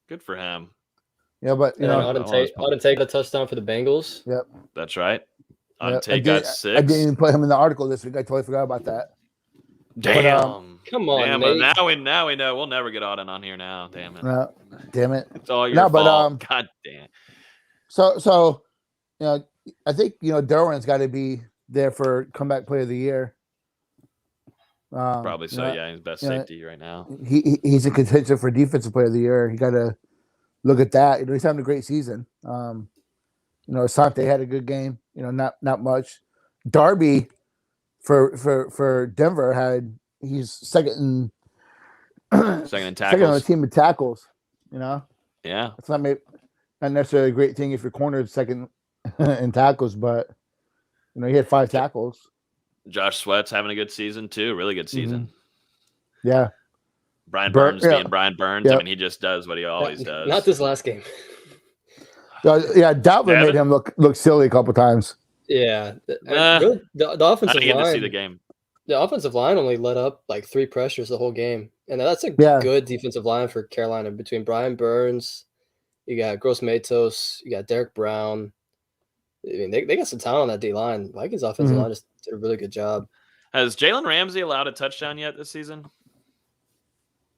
Good for him. Yeah, but Auden Tate a touchdown for the Bengals. Yep. That's right. Auden Tate got 6. I didn't even put him in the article this week. I totally forgot about that. Damn. Come on, damn, Nate. Now we know we'll never get Auden on here now. Damn it. Damn it. It's all your fault. God damn. So I think Derwin's got to be there for comeback player of the year. Probably so. Yeah, he's best safety right now. He's in contention for defensive player of the year. You got to look at that. He's having a great season. Asante had a good game. Not much. Darby for Denver he's second in tackles. Second on the team in tackles. Yeah, it's not necessarily a great thing if your corner is second in tackles, but he had 5 tackles. Josh Sweat's having a good season too. Really good season. Mm-hmm. Yeah. Brian Burns being Brian Burns. Yeah. I mean, he just does what he always does. Not this last game. Dalvin made him look silly a couple times. Yeah. Really, the offensive line. I didn't get to see the game. The offensive line only let up like 3 pressures the whole game. And that's a good defensive line for Carolina. Between Brian Burns, you got Gross Matos, you got Derek Brown. I mean, they got some talent on that D line. Vikings offensive line just did a really good job. Has Jalen Ramsey allowed a touchdown yet this season?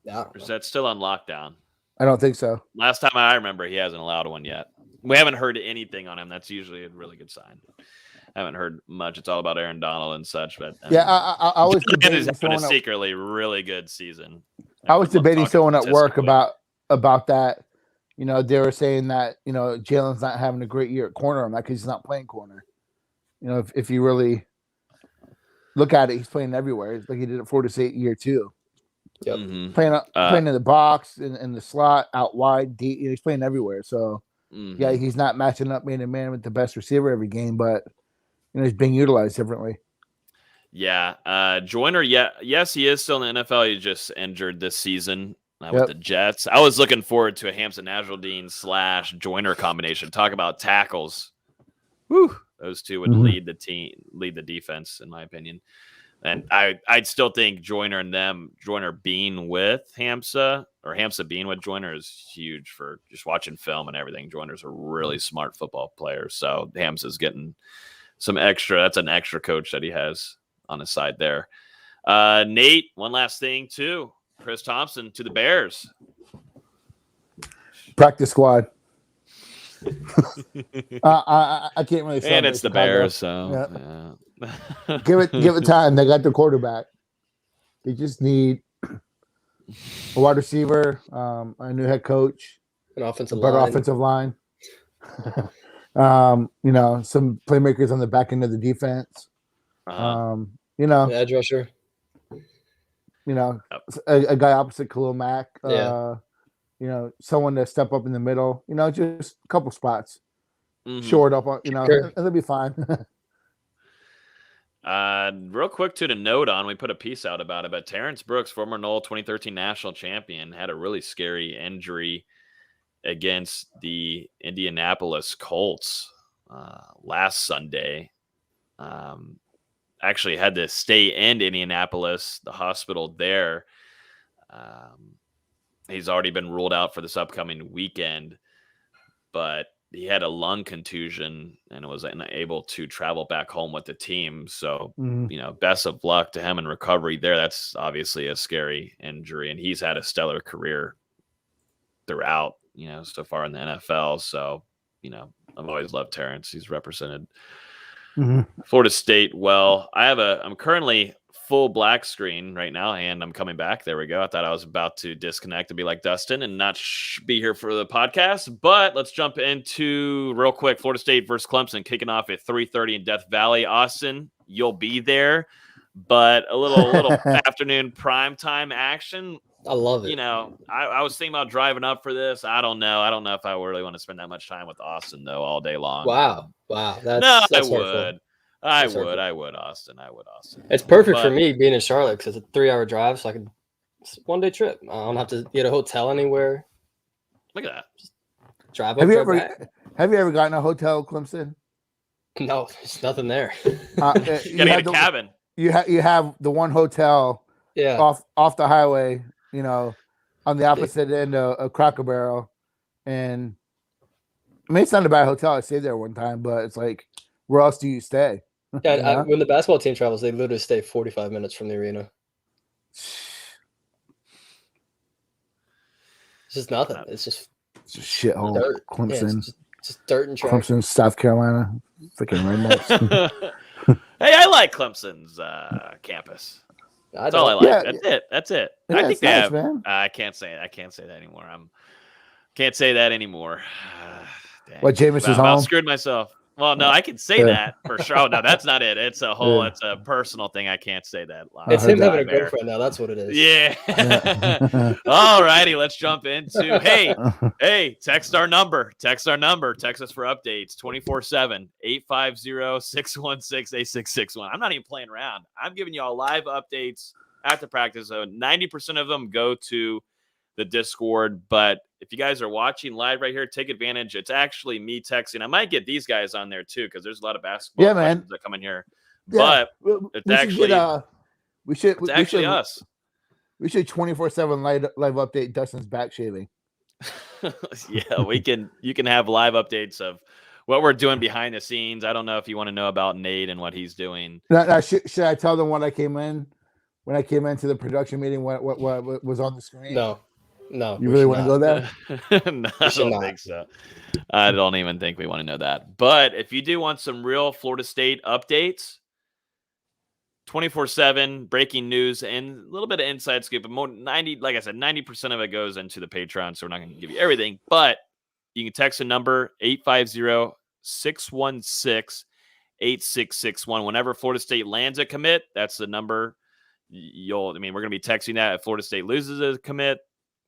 Yeah. Or is that still on lockdown? I don't think so. Last time I remember, he hasn't allowed one yet. We haven't heard anything on him. That's usually a really good sign. I haven't heard much. It's all about Aaron Donald and such. But I was debating having a secretly really good season. I was debating someone at work about that. They were saying that Jalen's not having a great year at corner. I'm like, he's not playing corner. If you really look at it, he's playing everywhere. It's like he did it Florida State year 2. Yep. Mm-hmm. Playing in the box, in the slot, out wide, deep. He's playing everywhere. So yeah, he's not matching up man to man with the best receiver every game, but he's being utilized differently. Yeah, Joyner. Yes, he is still in the NFL. He just injured this season with the Jets. I was looking forward to a Hampton Nasruddin / Joyner combination. Talk about tackles. Whew. Those two would lead the defense, in my opinion. And I'd still think Joyner being with Hamza or Hamza being with Joyner is huge for just watching film and everything. Joyner's a really smart football player. So Hamza's getting some extra. That's an extra coach that he has on his side there. Nate, one last thing too. Chris Thompson to the Bears. Practice squad. I can't really say. And it's the Bears, so yeah. give it time. They got their quarterback. They just need a wide receiver, a new head coach, an offensive line. Some playmakers on the back end of the defense. Edge rusher. A guy opposite Khalil Mack. Someone to step up in the middle. Just a couple spots. short up on, Sure. it'll be fine. Real quick to note on, we put a piece out about it, but Terrence Brooks, former Noles 2013 national champion, had a really scary injury against the Indianapolis Colts last Sunday. Actually had to stay in Indianapolis, the hospital there. He's already been ruled out for this upcoming weekend, but he had a lung contusion and was unable to travel back home with the team. So, best of luck to him in recovery there. That's obviously a scary injury, and he's had a stellar career throughout, so far in the NFL. So, I've always loved Terrence. He's represented Florida State well. I'm currently full black screen right now, and I'm coming back. There we go. I thought I was about to disconnect and be like Dustin and not be here for the podcast, but let's jump into real quick. Florida State versus Clemson kicking off at 3:30 in Death Valley. Austin, you'll be there, but a little afternoon primetime action. I love it. I was thinking about driving up for this. I don't know if I really want to spend that much time with Austin though all day long. Wow. That's I hurtful. would. I would, Austin. It's perfect for me being in Charlotte because it's a 3-hour drive, so it's a one-day trip. I don't have to get a hotel anywhere. Look at that. Just drive up. Have you ever gotten a hotel, Clemson? No, there's nothing there. You gotta get a cabin. You have the one hotel off the highway, on the opposite end of Cracker Barrel. And I mean, it's not a bad hotel. I stayed there one time, but it's like, where else do you stay? Yeah, when the basketball team travels, they literally stay 45 minutes from the arena. It's just nothing. It's just a shithole. Clemson. Yeah, just dirt and trash. Clemson, South Carolina. Freaking rednecks. Hey, I like Clemson's campus. That's all I like. Yeah, That's it. Yeah, I think they have. Man. I can't say that anymore. Can't say that anymore. What, Jameis is home? I screwed myself. Well, no, I can say that for sure. Oh, no, that's not it. It's a whole. It's a personal thing. I can't say that. It's him having a girlfriend now. That's what it is. Yeah. All righty. Let's jump into. Hey, text our number. Text us for updates. 24/7 850-616-8661. I'm not even playing around. I'm giving you all live updates after practice. So 90% of them go to the Discord, but if you guys are watching live right here, take advantage. It's actually me texting. I might get these guys on there too because there's a lot of basketball questions that come in here. Yeah. But it's actually us. We should 24/7 live update Dustin's back shaving. Yeah, you can have live updates of what we're doing behind the scenes. I don't know if you want to know about Nate and what he's doing. Now, should I tell them when I came into the production meeting? What was on the screen? No, you really want to go there? No, I don't think so. I don't even think we want to know that. But if you do want some real Florida State updates, 24/7 breaking news and a little bit of inside scoop, but like I said, 90% of it goes into the Patreon, so we're not going to give you everything. But you can text a number 850-616-8661. Whenever Florida State lands a commit, that's the number. We're going to be texting that if Florida State loses a commit.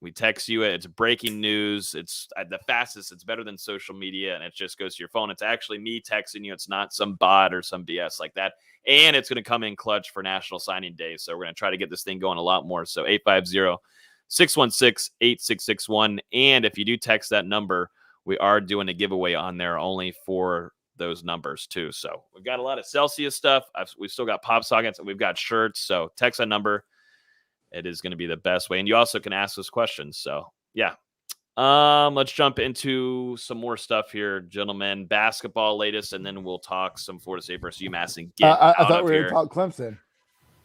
We text you. It's breaking news. It's the fastest. It's better than social media, and it just goes to your phone. It's actually me texting you. It's not some bot or some BS like that. And it's going to come in clutch for National Signing Day. So we're going to try to get this thing going a lot more. So 850-616-8661. And if you do text that number, we are doing a giveaway on there only for those numbers too. So we've got a lot of Celsius stuff. We've still got pop sockets and we've got shirts. So text that number. It is going to be the best way. And you also can ask us questions. So, yeah. Let's jump into some more stuff here, gentlemen. Basketball latest, and then we'll talk some Florida State versus UMass and get I thought we were going to talk Clemson.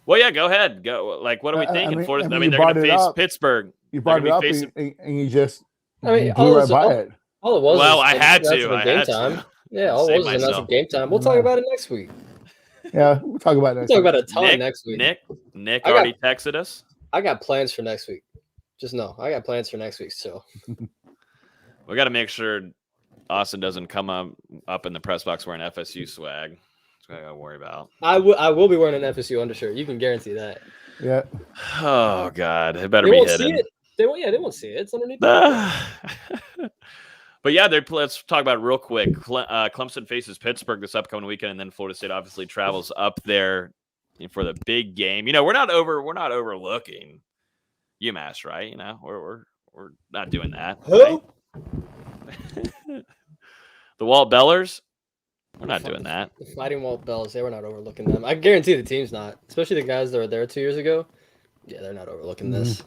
Well, yeah, go ahead. Go. Like, what are we thinking? Florida. I mean they're going to face Pittsburgh. You brought it up, and you just blew right by it. All it was. Well, I had to. Game time. Yeah, all it was announcing game time. We'll talk about it next week. Yeah, we'll talk about it next week. We'll talk about a ton next week. Nick already texted us. I got plans for next week. Just know I got plans for next week. So we got to make sure Austin doesn't come up in the press box wearing FSU swag. That's what I got to worry about. I will be wearing an FSU undershirt. You can guarantee that. Yeah. Oh God, it better be hidden. They won't see it. It's underneath. But But yeah, let's talk about it real quick. Clemson faces Pittsburgh this upcoming weekend, and then Florida State obviously travels up there for the big game. We're not overlooking UMass, right? We're not doing that. Who? Right? The Walt Bellers, we're not doing that. The Fighting Walt Bells, they were not overlooking them. I guarantee the team's not, especially the guys that were there 2 years ago. Yeah, they're not overlooking this.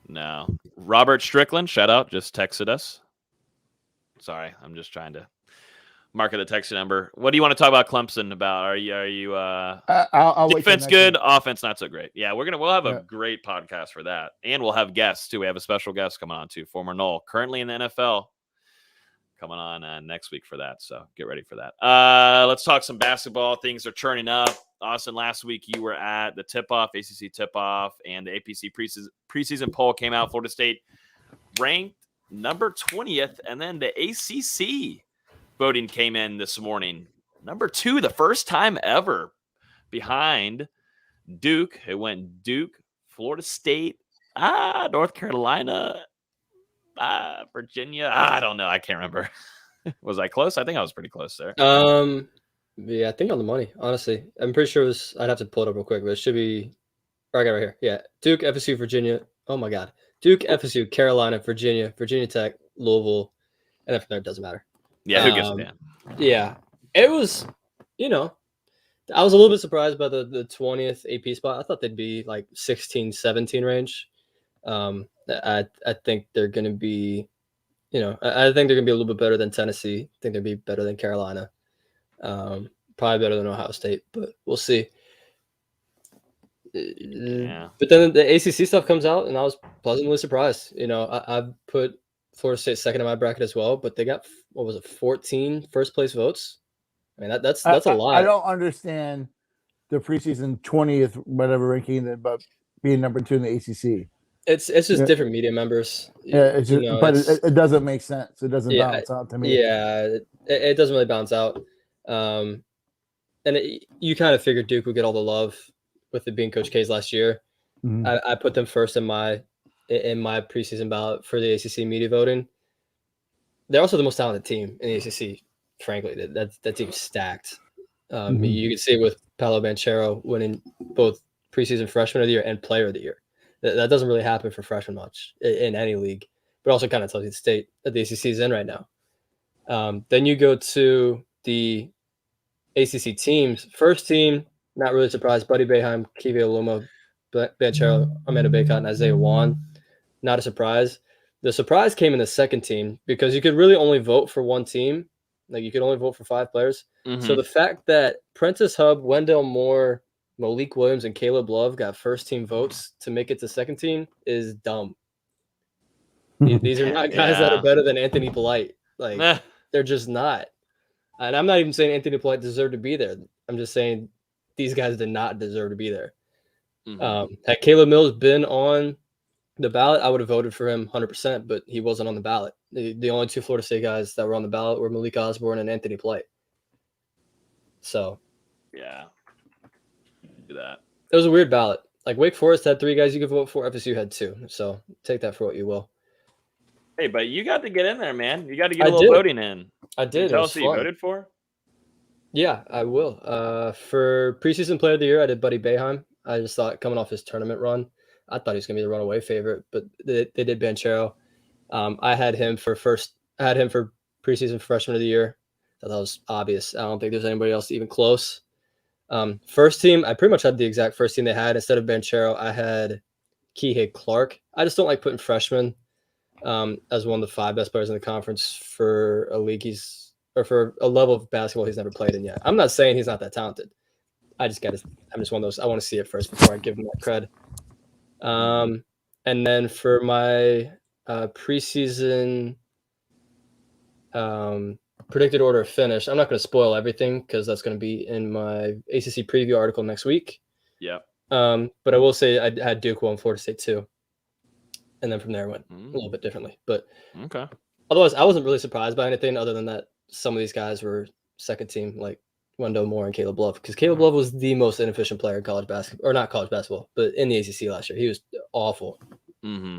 No. Robert Strickland, shout out, just texted us. Sorry, I'm just trying to market the text number. What do you want to talk about Clemson about? Are you I'll defense wait good, week. Offense not so great? Yeah, we'll have a great podcast for that, and we'll have guests too. We have a special guest coming on too, former Nole, currently in the NFL, coming on next week for that. So get ready for that. Let's talk some basketball. Things are churning up. Austin, last week you were at the tip-off, ACC tip-off, and the APC preseason poll came out. Florida State ranked number 20th, and then the ACC voting came in this morning. Number 2, the first time ever, behind Duke. It went Duke, Florida State, North Carolina, Virginia. I don't know. I can't remember. Was I close? I think I was pretty close there. Yeah, I think on the money, honestly. I'm pretty sure it was, I'd have to pull it up real quick, but it should be, I got it right here. Yeah, Duke, FSU, Virginia. Oh my God. Duke, FSU, Carolina, Virginia, Virginia Tech, Louisville, and then from there, it doesn't matter. Yeah, who gets it in? Yeah, it was, I was a little bit surprised by the 20th AP spot. I thought they'd be like 16, 17 range. I think they're going to be, I think they're going to be a little bit better than Tennessee. I think they'll be better than Carolina. Probably better than Ohio State, but we'll see. Yeah. But then the ACC stuff comes out, and I was pleasantly surprised. I put Florida State second in my bracket as well, but they got 14 first place votes. I mean, that's a lot. I don't understand the preseason 20th whatever ranking about being number 2 in the ACC. It's just different media members. Yeah, it's just, but it doesn't make sense. It doesn't balance out to me. Yeah, it doesn't really balance out. And you kind of figured Duke would get all the love with it being Coach K's last year. Mm-hmm. I put them first in my preseason ballot for the ACC media voting. They're also the most talented team in the ACC. Frankly, that team's stacked. You can see it with Paolo Banchero winning both preseason freshman of the year and player of the year. That doesn't really happen for freshmen much in any league, but also kind of tells you the state that the ACC is in right now. Then you go to the ACC teams. First team, not really surprised. Buddy Boeheim, Kivi Aluma, Banchero, Amanda Baycott, and Isaiah Wan. Not a surprise. The surprise came in the second team because you could really only vote for one team. Like, you could only vote for 5 players. Mm-hmm. So the fact that Prentice Hub, Wendell Moore, Malik Williams, and Caleb Love got first team votes to make it to second team is dumb. These are not guys that are better than Anthony Polite. Like, they're just not. And I'm not even saying Anthony Polite deserved to be there. I'm just saying these guys did not deserve to be there. Mm-hmm. Had Caleb Mills been on the ballot, I would have voted for him 100%, but he wasn't on the ballot. The only 2 Florida State guys that were on the ballot were Malik Osborne and Anthony Polite. So, yeah, do that. It was a weird ballot. Like, Wake Forest had 3 guys you could vote for. FSU had 2. So take that for what you will. Hey, but you got to get in there, man. You got to get a little voting in. I did. Tell us who you voted for. Yeah, I will. For preseason player of the year, I did Buddy Boeheim. I just thought, coming off his tournament run, I thought he was going to be the runaway favorite, but they did Banchero. I had him for preseason freshman of the year. I thought that was obvious. I don't think there's anybody else even close. First team, I pretty much had the exact first team they had. Instead of Banchero, I had Kihei Clark. I just don't like putting freshmen as one of the 5 best players in the conference for a league for a level of basketball he's never played in yet. I'm not saying he's not that talented. I'm just one of those. I want to see it first before I give him that cred. And then for my preseason predicted order of finish, I'm not going to spoil everything because that's going to be in my ACC preview article next week. Yeah. But I will say I had Duke 1, Florida State 2. And then from there I went a little bit differently. But okay. Otherwise, I wasn't really surprised by anything other than that some of these guys were second team, like Wendell Moore and Caleb Love, because Caleb Love was the most inefficient player in college basketball, or not college basketball, but in the ACC last year. He was awful. Mm-hmm.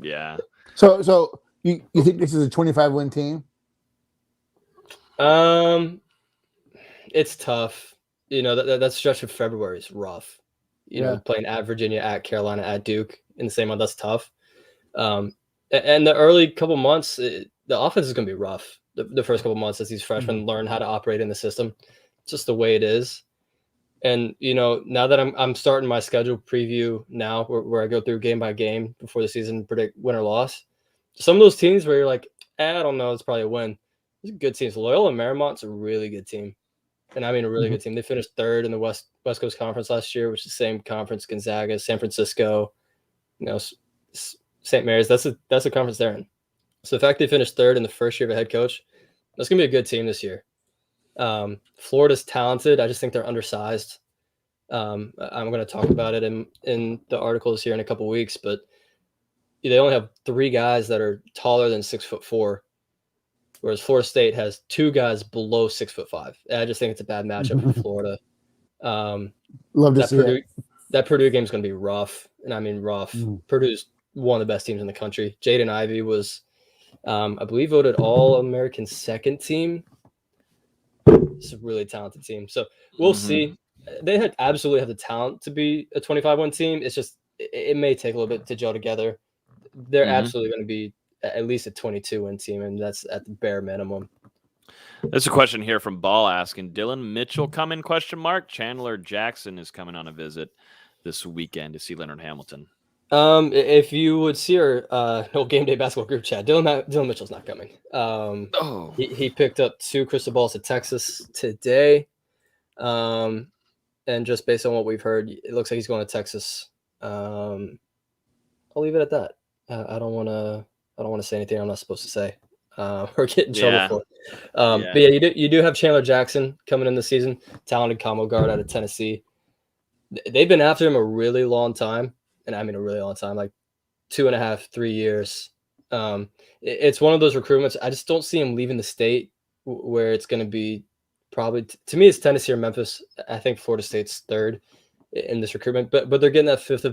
Yeah. So You think this is a 25-win team? It's tough. That stretch of February is rough. Playing at Virginia, at Carolina, at Duke in the same month, that's tough. And the early couple months, the offense is going to be rough. The first couple months as these freshmen learn how to operate in the system. It's just the way it is. And, now that I'm starting my schedule preview now where I go through game by game before the season, predict win or loss. Some of those teams where you're like, I don't know, it's probably a win. These are good teams. Loyola Marymount's a really good team. And I mean a really good team. They finished third in the West Coast Conference last year, which is the same conference Gonzaga, San Francisco, St. Mary's. That's the conference they're in. So the fact they finished third in the first year of a head coach, that's going to be a good team this year. Florida's talented. I just think they're undersized. I'm going to talk about it in the articles here in a couple of weeks, but they only have 3 guys that are taller than 6'4", whereas Florida State has 2 guys below 6'5". I just think it's a bad matchup for Florida. Love to see it. That Purdue game is going to be rough, and I mean rough. Purdue's one of the best teams in the country. Jaden Ivey was, I believe, voted All-American second team. It's a really talented team. So we'll see. They absolutely have the talent to be a 25-win team. It's just it may take a little bit to gel together. They're absolutely going to be at least a 22-win team, and that's at the bare minimum. There's a question here from Ball asking, Dylan Mitchell coming, ? Chandler Jackson is coming on a visit this weekend to see Leonard Hamilton. If you would see our no game day basketball group chat, Dylan Mitchell's not coming. He picked up 2 crystal balls to Texas today. And just based on what we've heard, it looks like he's going to Texas. I'll leave it at that. I don't want to say anything I'm not supposed to say. Or get in trouble for it. But yeah, you do have Chandler Jackson coming in this season, talented combo guard out of Tennessee. They've been after him a really long time, and I mean a really long time, like 2.5, 3 years. It's one of those recruitments. I just don't see him leaving the state where it's going to be probably to me it's Tennessee or Memphis. I think Florida State's third in this recruitment, but they're getting that fifth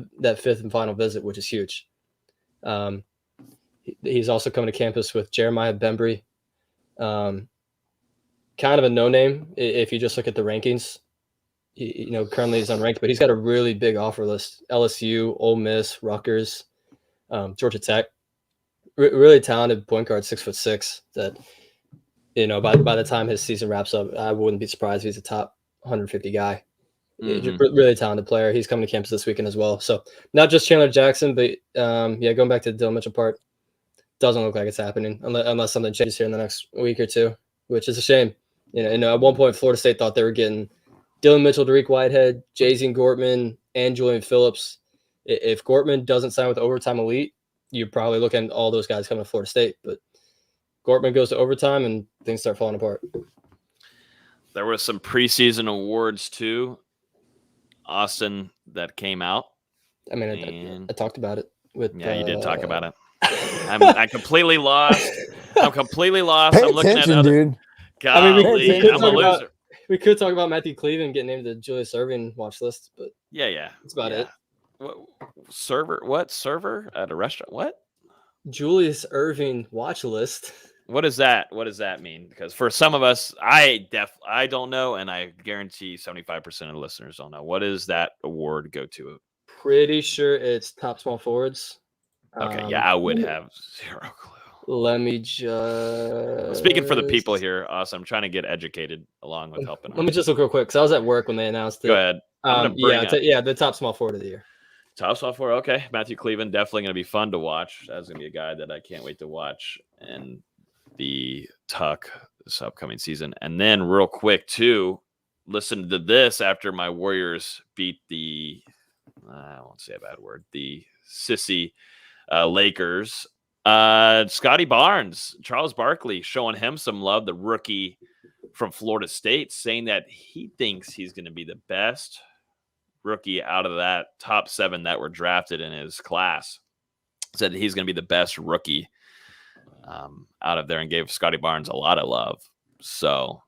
and final visit, which is huge. He's also coming to campus with Jeremiah Bembry, kind of a no-name if you just look at the rankings. Currently he's unranked, but he's got a really big offer list: LSU, Ole Miss, Rutgers, Georgia Tech. Really talented point guard, 6'6". That by the time his season wraps up, I wouldn't be surprised if he's a top 150 guy. Really talented player. He's coming to campus this weekend as well. So not just Chandler Jackson, but going back to the Dylan Mitchell part, doesn't look like it's happening unless something changes here in the next week or two, which is a shame. At one point, Florida State thought they were getting Dylan Mitchell, Dariq Whitehead, Jay-Z Gortman, and Julian Phillips. If Gortman doesn't sign with Overtime Elite, you're probably looking at all those guys coming to Florida State. But Gortman goes to overtime and things start falling apart. There were some preseason awards too, Austin, that came out. I mean, I talked about it with. Yeah, you did talk about it. I'm completely lost. I'm completely lost. Pay I'm looking attention, at other. Dude. Golly, I'm a loser. We could talk about Matthew Cleveland getting named to the Julius Erving watch list, but yeah, that's about it. What server at a restaurant? What? Julius Erving watch list. What is that? What does that mean? Because for some of us, I don't know, and I guarantee 75% of the listeners don't know. What does that award go to? Pretty sure it's top small forwards. Okay, I would have zero clue. Let me just... Speaking for the people here, Austin, I'm trying to get educated along with helping. Let me just look real quick, because I was at work when they announced it. Go ahead. The top small forward of the year. Top small forward, okay. Matthew Cleveland, definitely going to be fun to watch. That's going to be a guy that I can't wait to watch. And the Tuck this upcoming season. And then real quick, too, listen to this after my Warriors beat the, I won't say a bad word, the sissy Lakers. Scotty Barnes, Charles Barkley showing him some love, the rookie from Florida State, saying that he thinks he's going to be the best rookie out of that top 7 that were drafted in his class. Said he's going to be the best rookie out of there, and gave Scotty Barnes a lot of love. So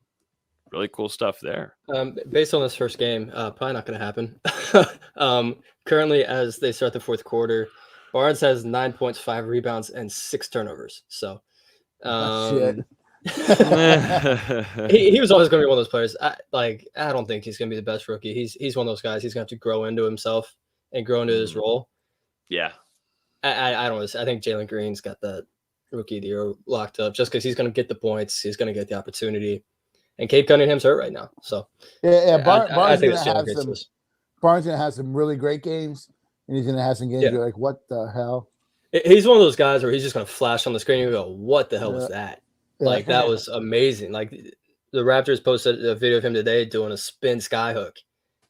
really cool stuff there. Based on this first game, probably not going to happen. Currently, as they start the fourth quarter, Barnes has 9 points, 5 rebounds, and 6 turnovers. So, Shit. he was always going to be one of those players. I don't think he's going to be the best rookie. He's one of those guys. He's going to have to grow into himself and grow into his role. Yeah. I don't know. I think Jalen Green's got that rookie of the year locked up just because he's going to get the points. He's going to get the opportunity. And Cade Cunningham's hurt right now. So, Barnes going to have some really great games, and he's going to have some games you're like, what the hell? He's one of those guys where he's just going to flash on the screen and you go, what the hell was that? Like, that was amazing. Like, the Raptors posted a video of him today doing a spin skyhook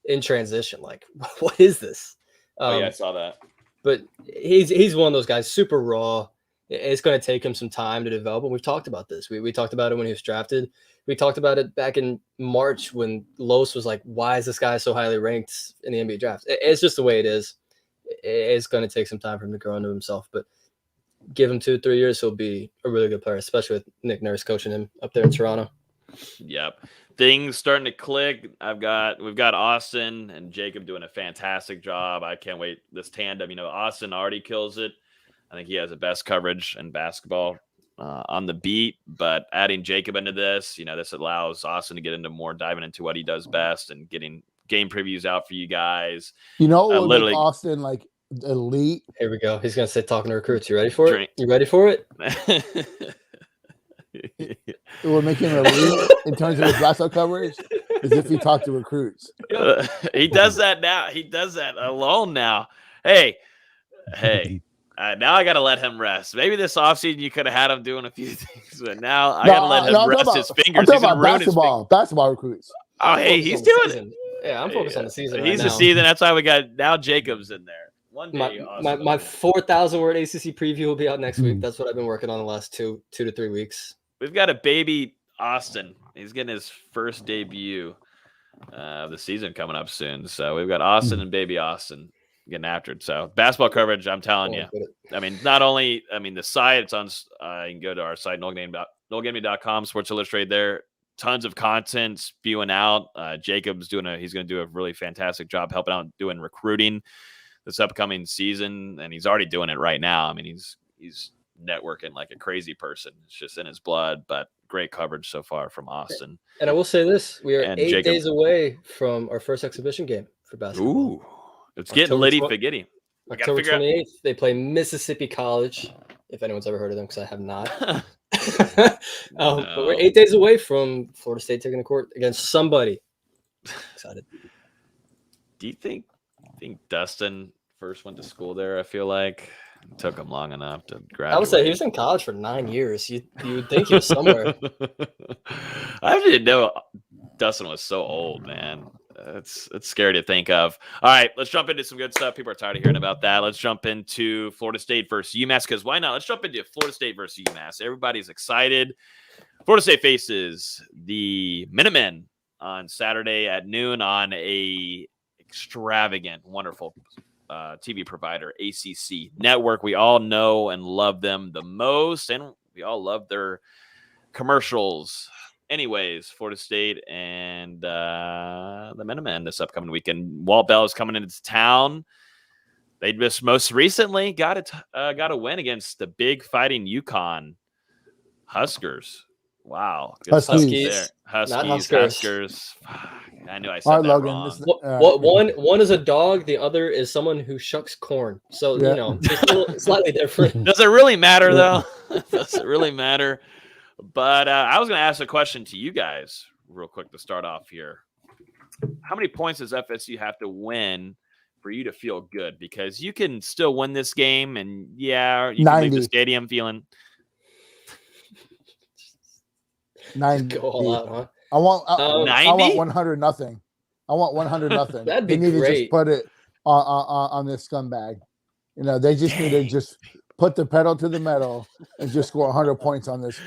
in transition. Like, what is this? I saw that. But he's one of those guys, super raw. It's going to take him some time to develop. And we've talked about this. We talked about it when he was drafted. We talked about it back in March when Los was like, why is this guy so highly ranked in the NBA draft? It's just the way it is. It's going to take some time for him to grow into himself. But give him 2-3 years, he'll be a really good player, especially with Nick Nurse coaching him up there in Toronto. Yep. Things starting to click. We've got Austin and Jacob doing a fantastic job. I can't wait. This tandem, Austin already kills it. I think he has the best coverage in basketball on the beat, but adding Jacob into this, this allows Austin to get into more diving into what he does best and getting game previews out for you guys. Literally Austin like elite. Here we go. He's going to say talking to recruits. You ready for it? You ready for it? It will make him elite in terms of his basketball coverage as if he talked to recruits. He does that now. He does that alone now. Hey. Now I got to let him rest. Maybe this offseason you could have had him doing a few things, but now I got to let him rest his fingers. I'm talking about basketball recruits. Oh, hey, he's doing it. Yeah, I'm focused on the season. He's the season. That's why we got now Jacob's in there. One day, my 4,000 word ACC preview will be out next week. That's what I've been working on the last 2 to 3 weeks. We've got a baby Austin. He's getting his first debut of the season coming up soon. So we've got Austin and baby Austin getting after it. So basketball coverage, I'm telling you. I mean, the site, it's on, you can go to our site, NoleGaming.com, Sports Illustrated there. Tons of content spewing out. Jacob's he's going to do a really fantastic job helping out doing recruiting this upcoming season. And he's already doing it right now. I mean, he's networking like a crazy person. It's just in his blood, but great coverage so far from Austin. And I will say this, we are 8 days away from our first exhibition game for basketball. Ooh, it's getting litty-figitty. October 28th, they play Mississippi College, if anyone's ever heard of them, because I have not. But we're 8 days away from Florida State taking the court against somebody. Excited. Do you think Dustin first went to school there? I feel like it took him long enough to graduate. I would say he was in college for 9 years. You would think he was somewhere. I didn't know Dustin was so old, man. It's scary to think of. All right, let's jump into some good stuff. People are tired of hearing about that. Let's jump into Florida State versus UMass, because why not? Let's jump into Florida State versus UMass. Everybody's excited. Florida State faces the Minutemen on Saturday at noon on a extravagant, wonderful TV provider, ACC Network. We all know and love them the most, and we all love their commercials. Anyways, Florida State and the Minutemen this upcoming weekend. Walt Bell is coming into town. They just most recently got a win against the big fighting UConn Huskers. Wow. Huskies. Huskers. I knew I said that Logan, wrong. One is a dog. The other is someone who shucks corn. So, it's slightly different. Does it really matter, though? Does it really matter? But I was going to ask a question to you guys real quick to start off here. How many points does FSU have to win for you to feel good? Because you can still win this game, and you can leave the stadium feeling 90. Go all out, huh? I want 90? I want 100 nothing. I want 100 nothing. That'd be they need great. to just put it on this scumbag. They just need to just put the pedal to the metal and just score 100 points on this.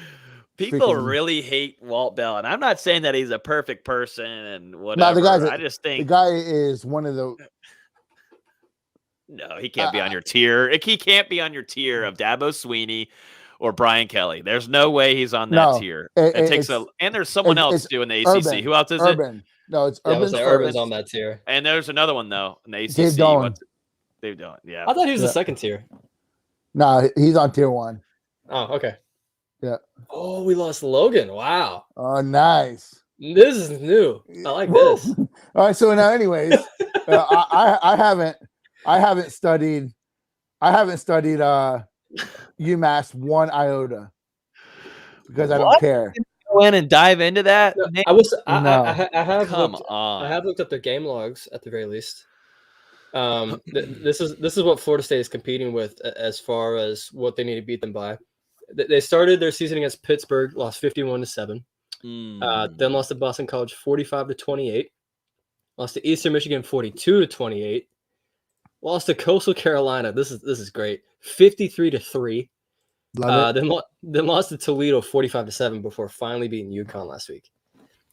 People really hate Walt Bell, and I'm not saying that he's a perfect person and whatever. I just think the guy is one of the. No, he can't be on your tier. He can't be on your tier of Dabo Sweeney or Brian Kelly. There's no way he's on that tier. And there's someone else doing the ACC. Urban. Who else is Urban. it? No, it's Urban. Urban's on that tier. And there's another one though in the ACC. Dave Dolan. They don't. Yeah. I thought he was the second tier. No, he's on tier 1. Oh, okay. Yeah. Oh, we lost Logan. Wow. Oh, nice. This is new. I like this. All right. So now, anyways, I haven't studied UMass 1 iota because I don't care. Go in and dive into that. No, Nate? I have Come looked, on. I have looked up their game logs at the very least. This is what Florida State is competing with as far as what they need to beat them by. They started their season against Pittsburgh, lost 51-7. Then lost to Boston College 45-28. Lost to Eastern Michigan 42-28. Lost to Coastal Carolina. This is great. 53-3. Then lost to Toledo 45-7 before finally beating UConn last week.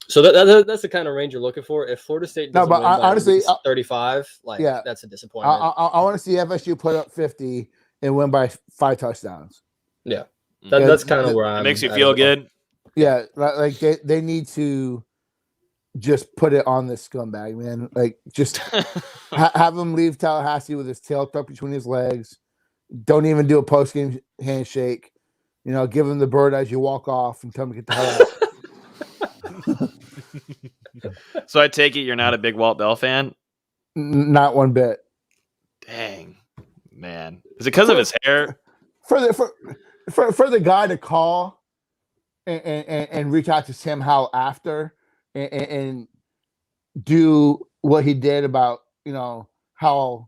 So that's the kind of range you're looking for. If Florida State doesn't win by honestly, 35, that's a disappointment. I want to see FSU put up 50 and win by 5 touchdowns. Yeah, that's kind of where it makes you feel good. Yeah, like they need to just put it on this scumbag, man. Like just have him leave Tallahassee with his tail tucked between his legs. Don't even do a post game handshake. Give him the bird as you walk off and tell him to get the hell out. So I take it you're not a big Walt Bell fan? Not one bit. Dang, man. Is it because of his hair? For the guy to call and reach out to Sam Howell after and do what he did about how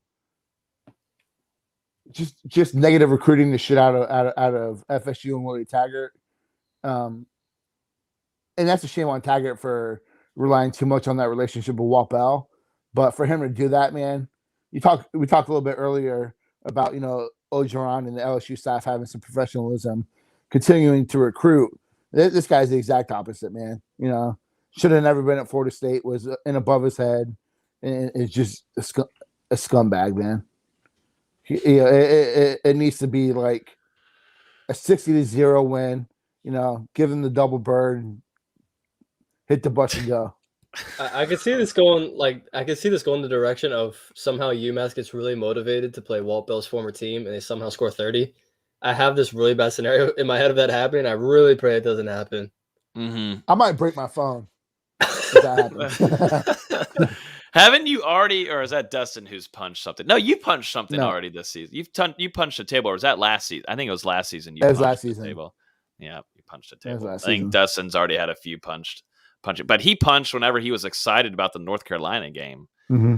just negative recruiting the shit out of FSU and Willie Taggart, and that's a shame on Taggart for relying too much on that relationship with Walt Bell. But for him to do that, man, we talked a little bit earlier about Ogeron and the LSU staff having some professionalism, continuing to recruit. This guy's the exact opposite, man. Should have never been at Florida State, was in above his head, and it's just a scumbag, man. It needs to be like a 60-0 win. Give him the double bird, hit the bus and go. I could see this going the direction of somehow UMass gets really motivated to play Walt Bell's former team and they somehow score 30. I have this really bad scenario in my head of that happening. I really pray it doesn't happen. Mm-hmm. I might break my phone if that happens. Haven't you already, or is that Dustin who's punched something? No, you punched something already this season. You punched a table, or was that last season? I think it was last season. It was last season. Table. Yeah, you punched a table. I think Dustin's already had a few punching, but he punched whenever he was excited about the North Carolina game. Mm-hmm.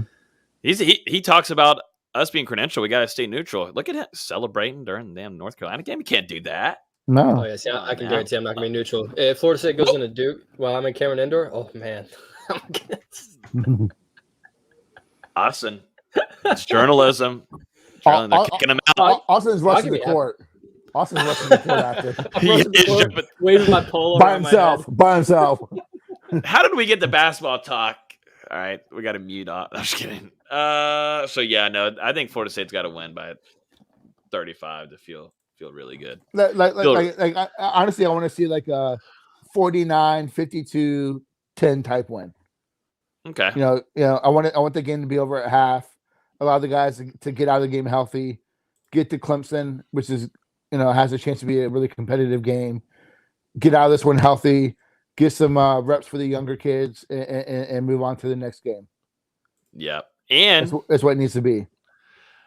He talks about us being credentialed. We got to stay neutral. Look at him celebrating during the damn North Carolina game. You can't do that. No. Oh yes, yeah, I can guarantee I'm not gonna be neutral. If Florida State goes into Duke while I'm in Cameron Indoor, oh man, Austin, it's journalism. They're kicking him out. Austin's rushing the court. Austin's rushing the court after. Waving my polo by himself. How did we get the basketball talk? All right, we got to mute off. I'm just kidding. So yeah, no, I think Florida State's got to win by 35 to feel really good. Honestly, I want to see like a 49, 52, 10 type win. Okay. I want the game to be over at half. Allow the guys to get out of the game healthy. Get to Clemson, which is has a chance to be a really competitive game. Get out of this one healthy. Get some reps for the younger kids and move on to the next game. Yeah, and that's what it needs to be.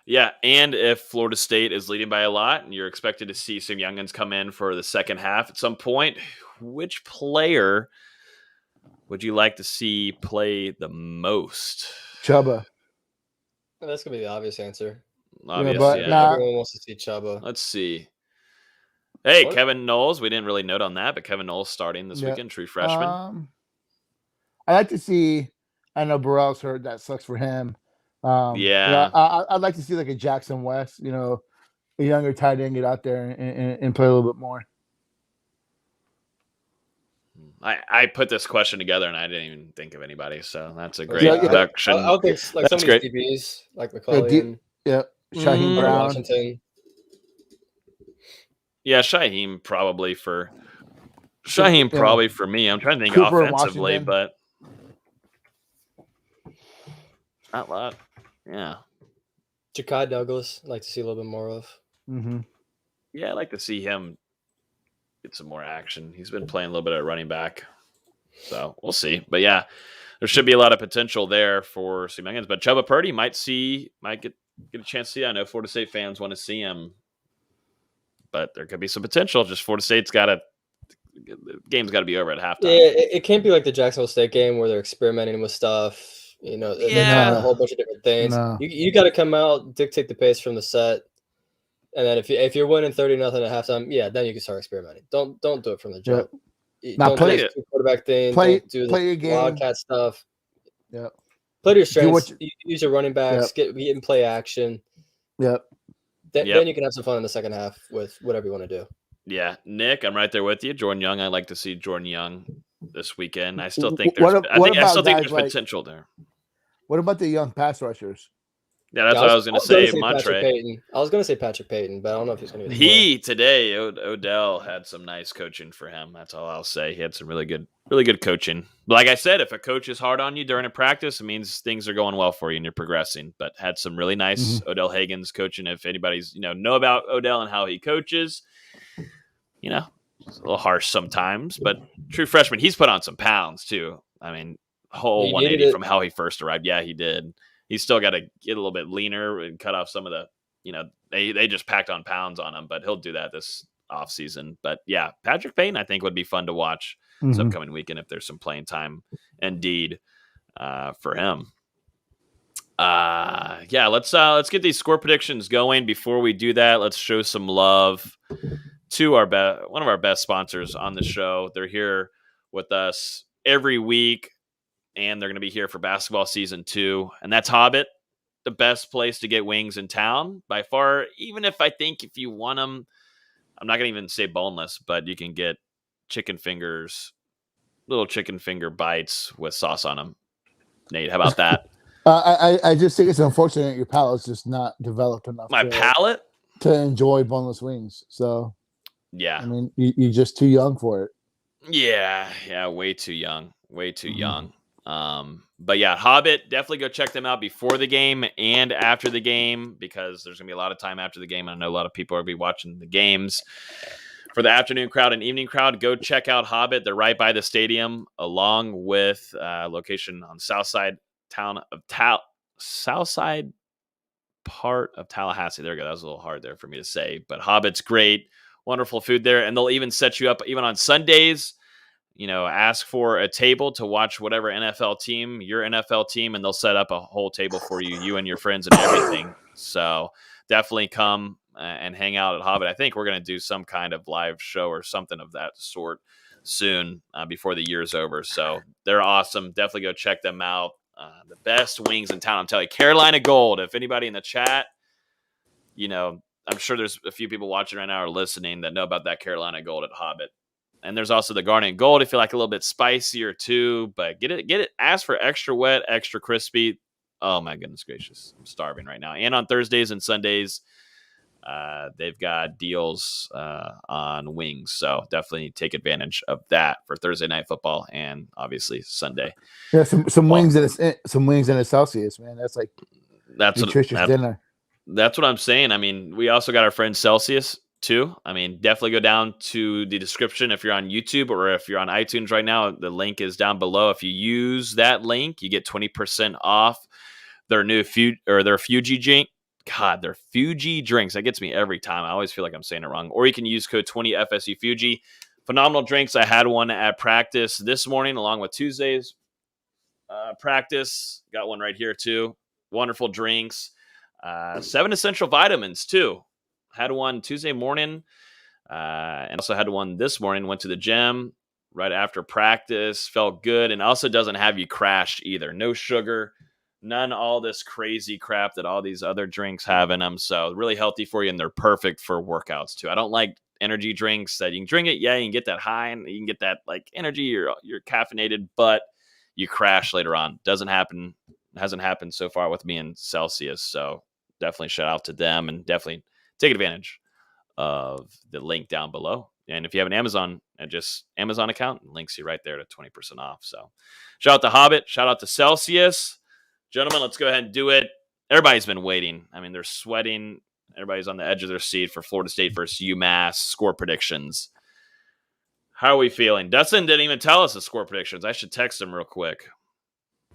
Yeah, and if Florida State is leading by a lot and you're expected to see some youngins come in for the second half at some point, which player would you like to see play the most? Chubba. That's going to be the obvious answer. Obvious, yeah. Everyone wants to see Chubba. Let's see. Hey, what? Kevin Noles. We didn't really note on that, but Kevin Noles starting this weekend, true freshman. I like to see. I know Burrell's hurt. That sucks for him. Yeah. I'd like to see like a Jackson West, a younger tight end get out there and play a little bit more. I put this question together and I didn't even think of anybody, so that's a great introduction. I'll think like some of these DBs, like McClellan. Shaheem Brown. Washington. Yeah, Shaheem probably for me. I'm trying to think Cooper offensively, but not a lot. Yeah. Ja'Kai Douglas, I'd like to see a little bit more of. Mm-hmm. Yeah, I'd like to see him get some more action. He's been playing a little bit at running back. So we'll see. But yeah, there should be a lot of potential there for some youngins. But Chuba Purdy might get a chance to see. I know Florida State fans want to see him, but there could be some potential. Just Florida State's the game's got to be over at halftime. Yeah, it can't be like the Jacksonville State game where they're experimenting with stuff. They're trying a whole bunch of different things. No. You got to come out, dictate the pace from the set, and then if you're winning 30-0 at halftime, yeah, then you can start experimenting. Don't do it from the jump. Now don't play do the quarterback thing. Play your game. wildcat stuff. Yeah. Play to your strengths. Use your running backs. Get in play action. Yep. Then you can have some fun in the second half with whatever you want to do. Yeah, Nick, I'm right there with you. Jordan Young, I'd like to see Jordan Young this weekend. I still think there's potential there. What about the young pass rushers? Yeah, that's what I was going to say. Montre. I was going to say Patrick Payton, but I don't know if he's going to be. Today, Odell had some nice coaching for him. That's all I'll say. He had some really good coaching. Like I said, if a coach is hard on you during a practice, it means things are going well for you and you're progressing. But had some really nice Odell Haggins coaching. If anybody's know about Odell and how he coaches, it's a little harsh sometimes. But true freshman, he's put on some pounds too. I mean, whole 180 from how he first arrived. Yeah, he did. He's still got to get a little bit leaner and cut off some of the, they just packed on pounds on him, but he'll do that this offseason. But yeah, Patrick Payton, I think would be fun to watch this upcoming weekend if there's some playing time indeed for him. Let's get these score predictions going. Before we do that, let's show some love to one of our best sponsors on the show. They're here with us every week, and they're going to be here for basketball season 2, and that's Hobbit, the best place to get wings in town by far. Even if you want them, I'm not going to even say boneless, but you can get chicken fingers, little chicken finger bites with sauce on them. Nate, how about that? I just think it's unfortunate your palate's just not developed enough. My palate? To enjoy boneless wings. So, yeah. I mean, you're just too young for it. Yeah, way too young. But yeah, Hobbit, definitely go check them out before the game and after the game, because there's gonna be a lot of time after the game. I know a lot of people are gonna be watching the games. For the afternoon crowd and evening crowd, go check out Hobbit. They're right by the stadium, along with location on southside part of Tallahassee. There we go. That was a little hard there for me to say, but Hobbit's great, wonderful food there, and they'll even set you up even on Sundays. Ask for a table to watch whatever your NFL team, and they'll set up a whole table for you and your friends and everything. So definitely come and hang out at Hobbit. I think we're going to do some kind of live show or something of that sort soon before the year's over. So they're awesome. Definitely go check them out. The best wings in town. I'm telling you, Carolina Gold. If anybody in the chat, I'm sure there's a few people watching right now or listening that know about that Carolina Gold at Hobbit. And there's also the Garnet Gold if you like a little bit spicier too. But get it. Ask for extra wet, extra crispy. Oh my goodness gracious, I'm starving right now. And on Thursdays and Sundays, they've got deals on wings, so definitely take advantage of that for Thursday night football and obviously Sunday. Yeah, some wings and a Celsius, man. That's like nutritious dinner. That's what I'm saying. I mean, we also got our friend Celsius too. I mean, definitely go down to the description if you're on YouTube or if you're on iTunes right now. The link is down below. If you use that link, you get 20% off their new their Fuji drink. God, their Fuji drinks. That gets me every time. I always feel like I'm saying it wrong. Or you can use code 20 FSU Fuji. Phenomenal drinks. I had one at practice this morning along with Tuesday's practice. Got one right here too. Wonderful drinks. 7 essential vitamins too. Had one Tuesday morning and also had one this morning. Went to the gym right after practice. Felt good, and also doesn't have you crash either. No sugar, none all this crazy crap that all these other drinks have in them. So really healthy for you, and they're perfect for workouts too. I don't like energy drinks that you can drink it. Yeah, you can get that high and you can get that like energy. You're caffeinated, but you crash later on. Doesn't happen. Hasn't happened so far with me and Celsius. So definitely shout out to them and definitely take advantage of the link down below. And if you have an Amazon account, links you right there to 20% off. So shout out to Hobbit, shout out to Celsius. Gentlemen, let's go ahead and do it. everybody's been waiting. I mean, they're sweating. Everybody's on the edge of their seat for Florida State versus UMass score predictions. How are we feeling? Dustin didn't even tell us the score predictions. I should text him real quick.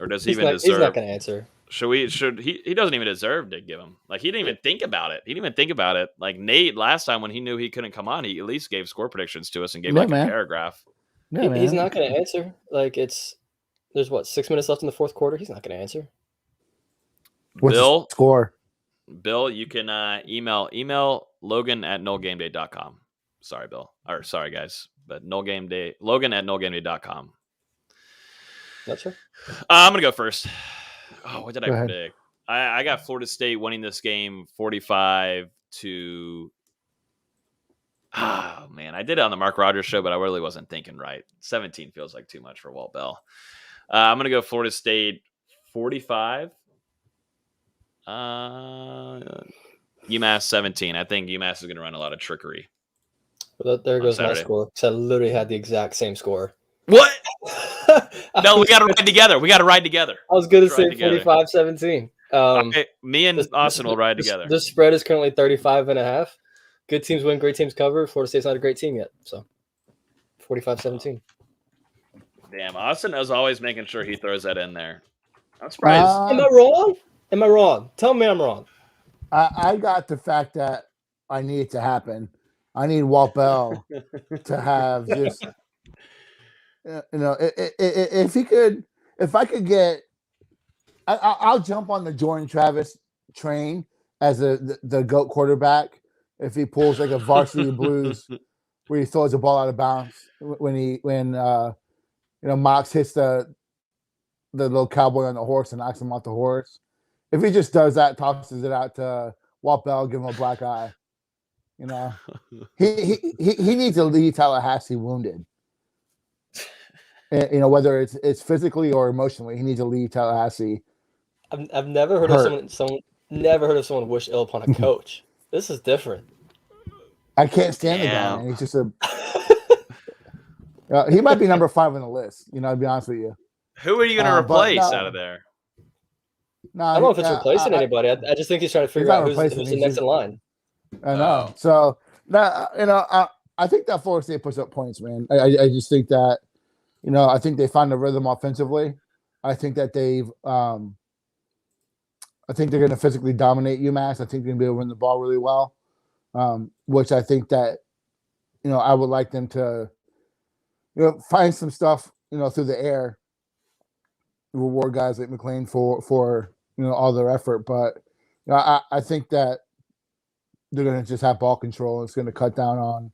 Or does he deserve? He's not going to answer. He doesn't even deserve to give him. Like, he didn't even think about it. Like, Nate last time when he knew he couldn't come on, he at least gave score predictions to us and gave a paragraph. Yeah, he's not going to answer. Like, there's 6 minutes left in the fourth quarter. He's not going to answer. What's Bill, the score? Bill, you can email Logan at nolegameday.com. Sorry, Bill. Or sorry, guys. But Logan at nolegameday.com. That's right. I'm going to go first. Oh, what did I Go ahead. predict? I got Florida State winning this game 45 to. Oh, man. I did it on the Mark Rogers show, but I really wasn't thinking right. 17 feels like too much for Walt Bell. I'm going to go Florida State 45. UMass 17. I think UMass is going to run a lot of trickery. Well, there goes my Saturday. score. Because I literally had the exact same score. What? No, we got to ride together. I was going to Let's say ride together. 45-17. Okay, me and Austin will ride together. The spread is currently 35.5. Good teams win, great teams cover. Florida State's not a great team yet. So 45-17. Damn, Austin is always making sure he throws that in there. I'm surprised. Am I wrong? Am I wrong? Tell me I'm wrong. I got the fact that I need it to happen. I need Walt Bell to have just, if I could get, I'll jump on the Jordan Travis train as the GOAT quarterback if he pulls like a Varsity Blues where he throws the ball out of bounds when Mox hits the little cowboy on the horse and knocks him off the horse. If he just does that, tosses it out to Walt Bell, give him a black eye. He needs to leave Tallahassee wounded. Whether it's physically or emotionally, he needs to leave Tallahassee. I've never heard of someone wish ill upon a coach. This is different. I can't stand the guy, man. He's just he might be number 5 on the list. To be honest with you. Who are you going to replace out of there? No, I don't know if it's replacing anybody. I just think he's trying to figure out who's the next in line. I know. So I think that Florida State puts up points, man. I just think that, I think they found the rhythm offensively. I think that I think they're going to physically dominate UMass. I think they're going to be able to run the ball really well, which I think that, I would like them to, find some stuff, through the air, reward guys like McLean for all their effort. But I think that they're going to just have ball control. It's going to cut down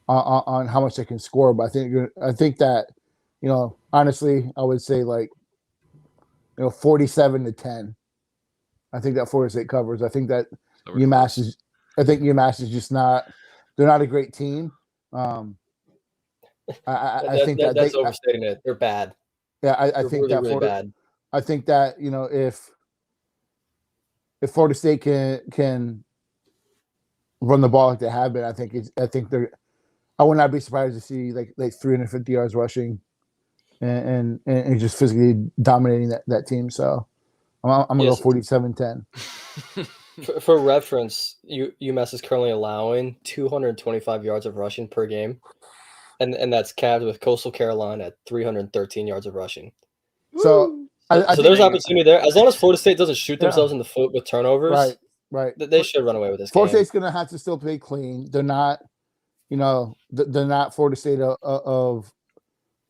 on how much they can score. But I think that, honestly, I would say 47-10. I think that Florida State covers. I think that UMass is just not. They're not a great team. I think that's overstating it. They're bad. Yeah, I think that really bad. I think that if Florida State can run the ball like they have been, I think they're. I would not be surprised to see like 350 yards rushing, and just physically dominating that team. So I'm gonna go 47-10. For reference, UMass is currently allowing 225 yards of rushing per game, and that's capped with Coastal Carolina at 313 yards of rushing. So so there's opportunity there. As long as Florida State doesn't shoot themselves in the foot with turnovers, right, they should run away with this. Florida State's gonna have to still play clean. They're not, they're not Florida State of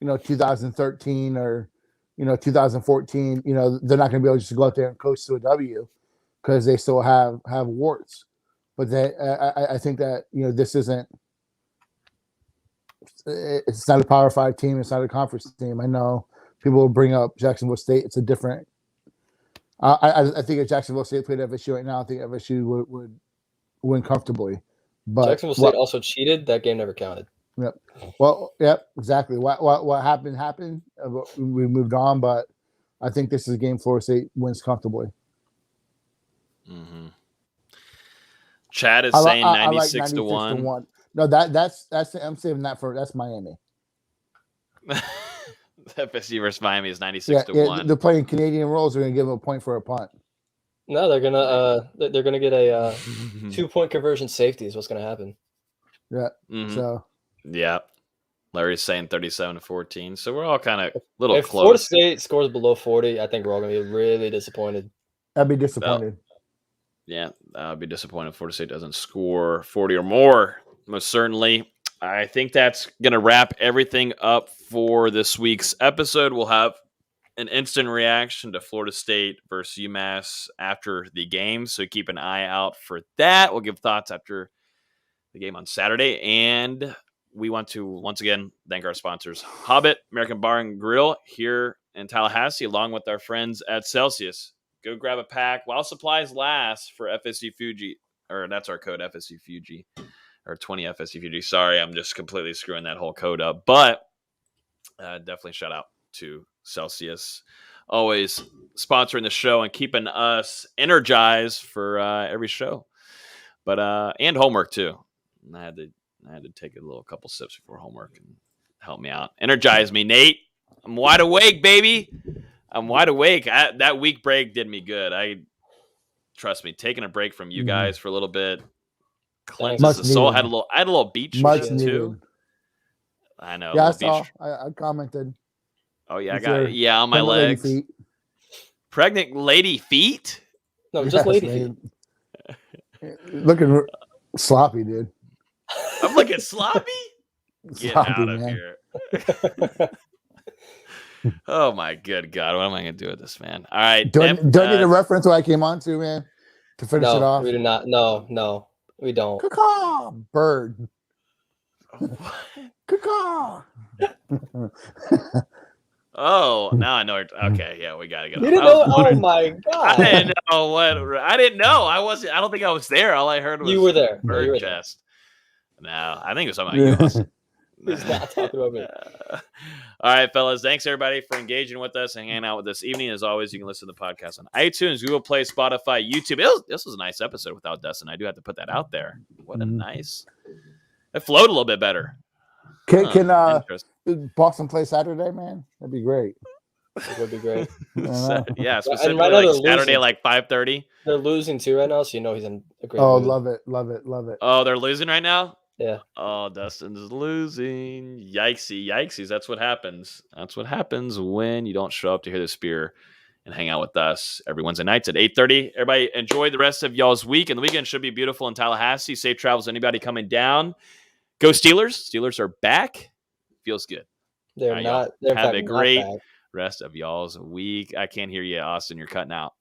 2013 or 2014. They're not going to be able to just go out there and coast to a W because they still have warts. But I think that this isn't. It's not a Power 5 team. It's not a conference team. I know people will bring up Jacksonville State. It's a different. I think if Jacksonville State played FSU right now, I think FSU would win comfortably. But Jacksonville State also cheated. That game never counted. Yep. Well, yep, exactly. What happened. We moved on, but I think this is a game Florida State wins comfortably. Mm-hmm. Chad is saying 96 to 1. No, that's I'm saving that for that's Miami. FSU versus Miami is 96 to 1. They're playing Canadian rules. They're going to give them a point for a punt. No, they're gonna get a 2-point conversion safety is what's gonna happen. Yeah. Mhm. So Yeah. Larry's saying 37-14. So we're all kind of little If Florida close. State scores below 40, I think we're all gonna be really disappointed. I'd be disappointed. Yeah, I'll be disappointed if Florida State doesn't score 40 or more. Most certainly. I think that's going to wrap everything up for this week's episode. We'll have an instant reaction to Florida State versus UMass after the game. So keep an eye out for that. We'll give thoughts after the game on Saturday. And we want to once again thank our sponsors, Hobbit, American Bar and Grill here in Tallahassee, along with our friends at Celsius. Go grab a pack while supplies last for FSU Fuji, or that's our code FSU Fuji, or 20 FSU Fuji. Sorry, I'm just completely screwing that whole code up. But definitely shout out to Celsius, always sponsoring the show and keeping us energized for every show. But and homework too. I had to take a couple sips before homework and help me out. Energize me, Nate. I'm wide awake, baby. I'm wide awake. That week break did me good. Trust me, taking a break from you guys for a little bit cleanses the soul. I had a little beach trip too. I know. Yeah, I saw. I commented. Oh yeah, I got on my legs. Lady pregnant lady feet? No, just lady feet. Looking sloppy, dude. I'm looking sloppy? Get Sloppy, out of man. here. Oh my good God. What am I going to do with this, man? All right. Do I need a reference where I came on to, man? To finish it off? We do not. No, we don't. Caw-caw, bird. Caw-caw. Oh, now I know. Okay, yeah, we gotta get. You didn't know? Oh my God! I didn't know what. I didn't know. I wasn't. I don't think I was there. All I heard was you were there. Bird you were chest. There. No, I think it was something about you. He's not talking about me. All right, fellas. Thanks everybody for engaging with us and hanging out with us evening. As always, you can listen to the podcast on iTunes, Google Play, Spotify, YouTube. This was a nice episode without Dustin. I do have to put that out there. What a nice. It flowed a little bit better. Can Boston play Saturday, man? That'd be great. It would be great. Yeah, specifically like Saturday, like 5:30. They're losing too right now, so you know he's in a great mood. love it. Oh, they're losing right now? Yeah. Oh, Dustin's losing. Yikesies. That's what happens. That's what happens when you don't show up to hear the Spear and hang out with us every Wednesday nights at 8:30. Everybody enjoy the rest of y'all's week, and the weekend should be beautiful in Tallahassee. Safe travels, anybody coming down. Go Steelers. Steelers are back. Feels good. They're not. They're have a great rest of y'all's week. I can't hear you, Austin. You're cutting out.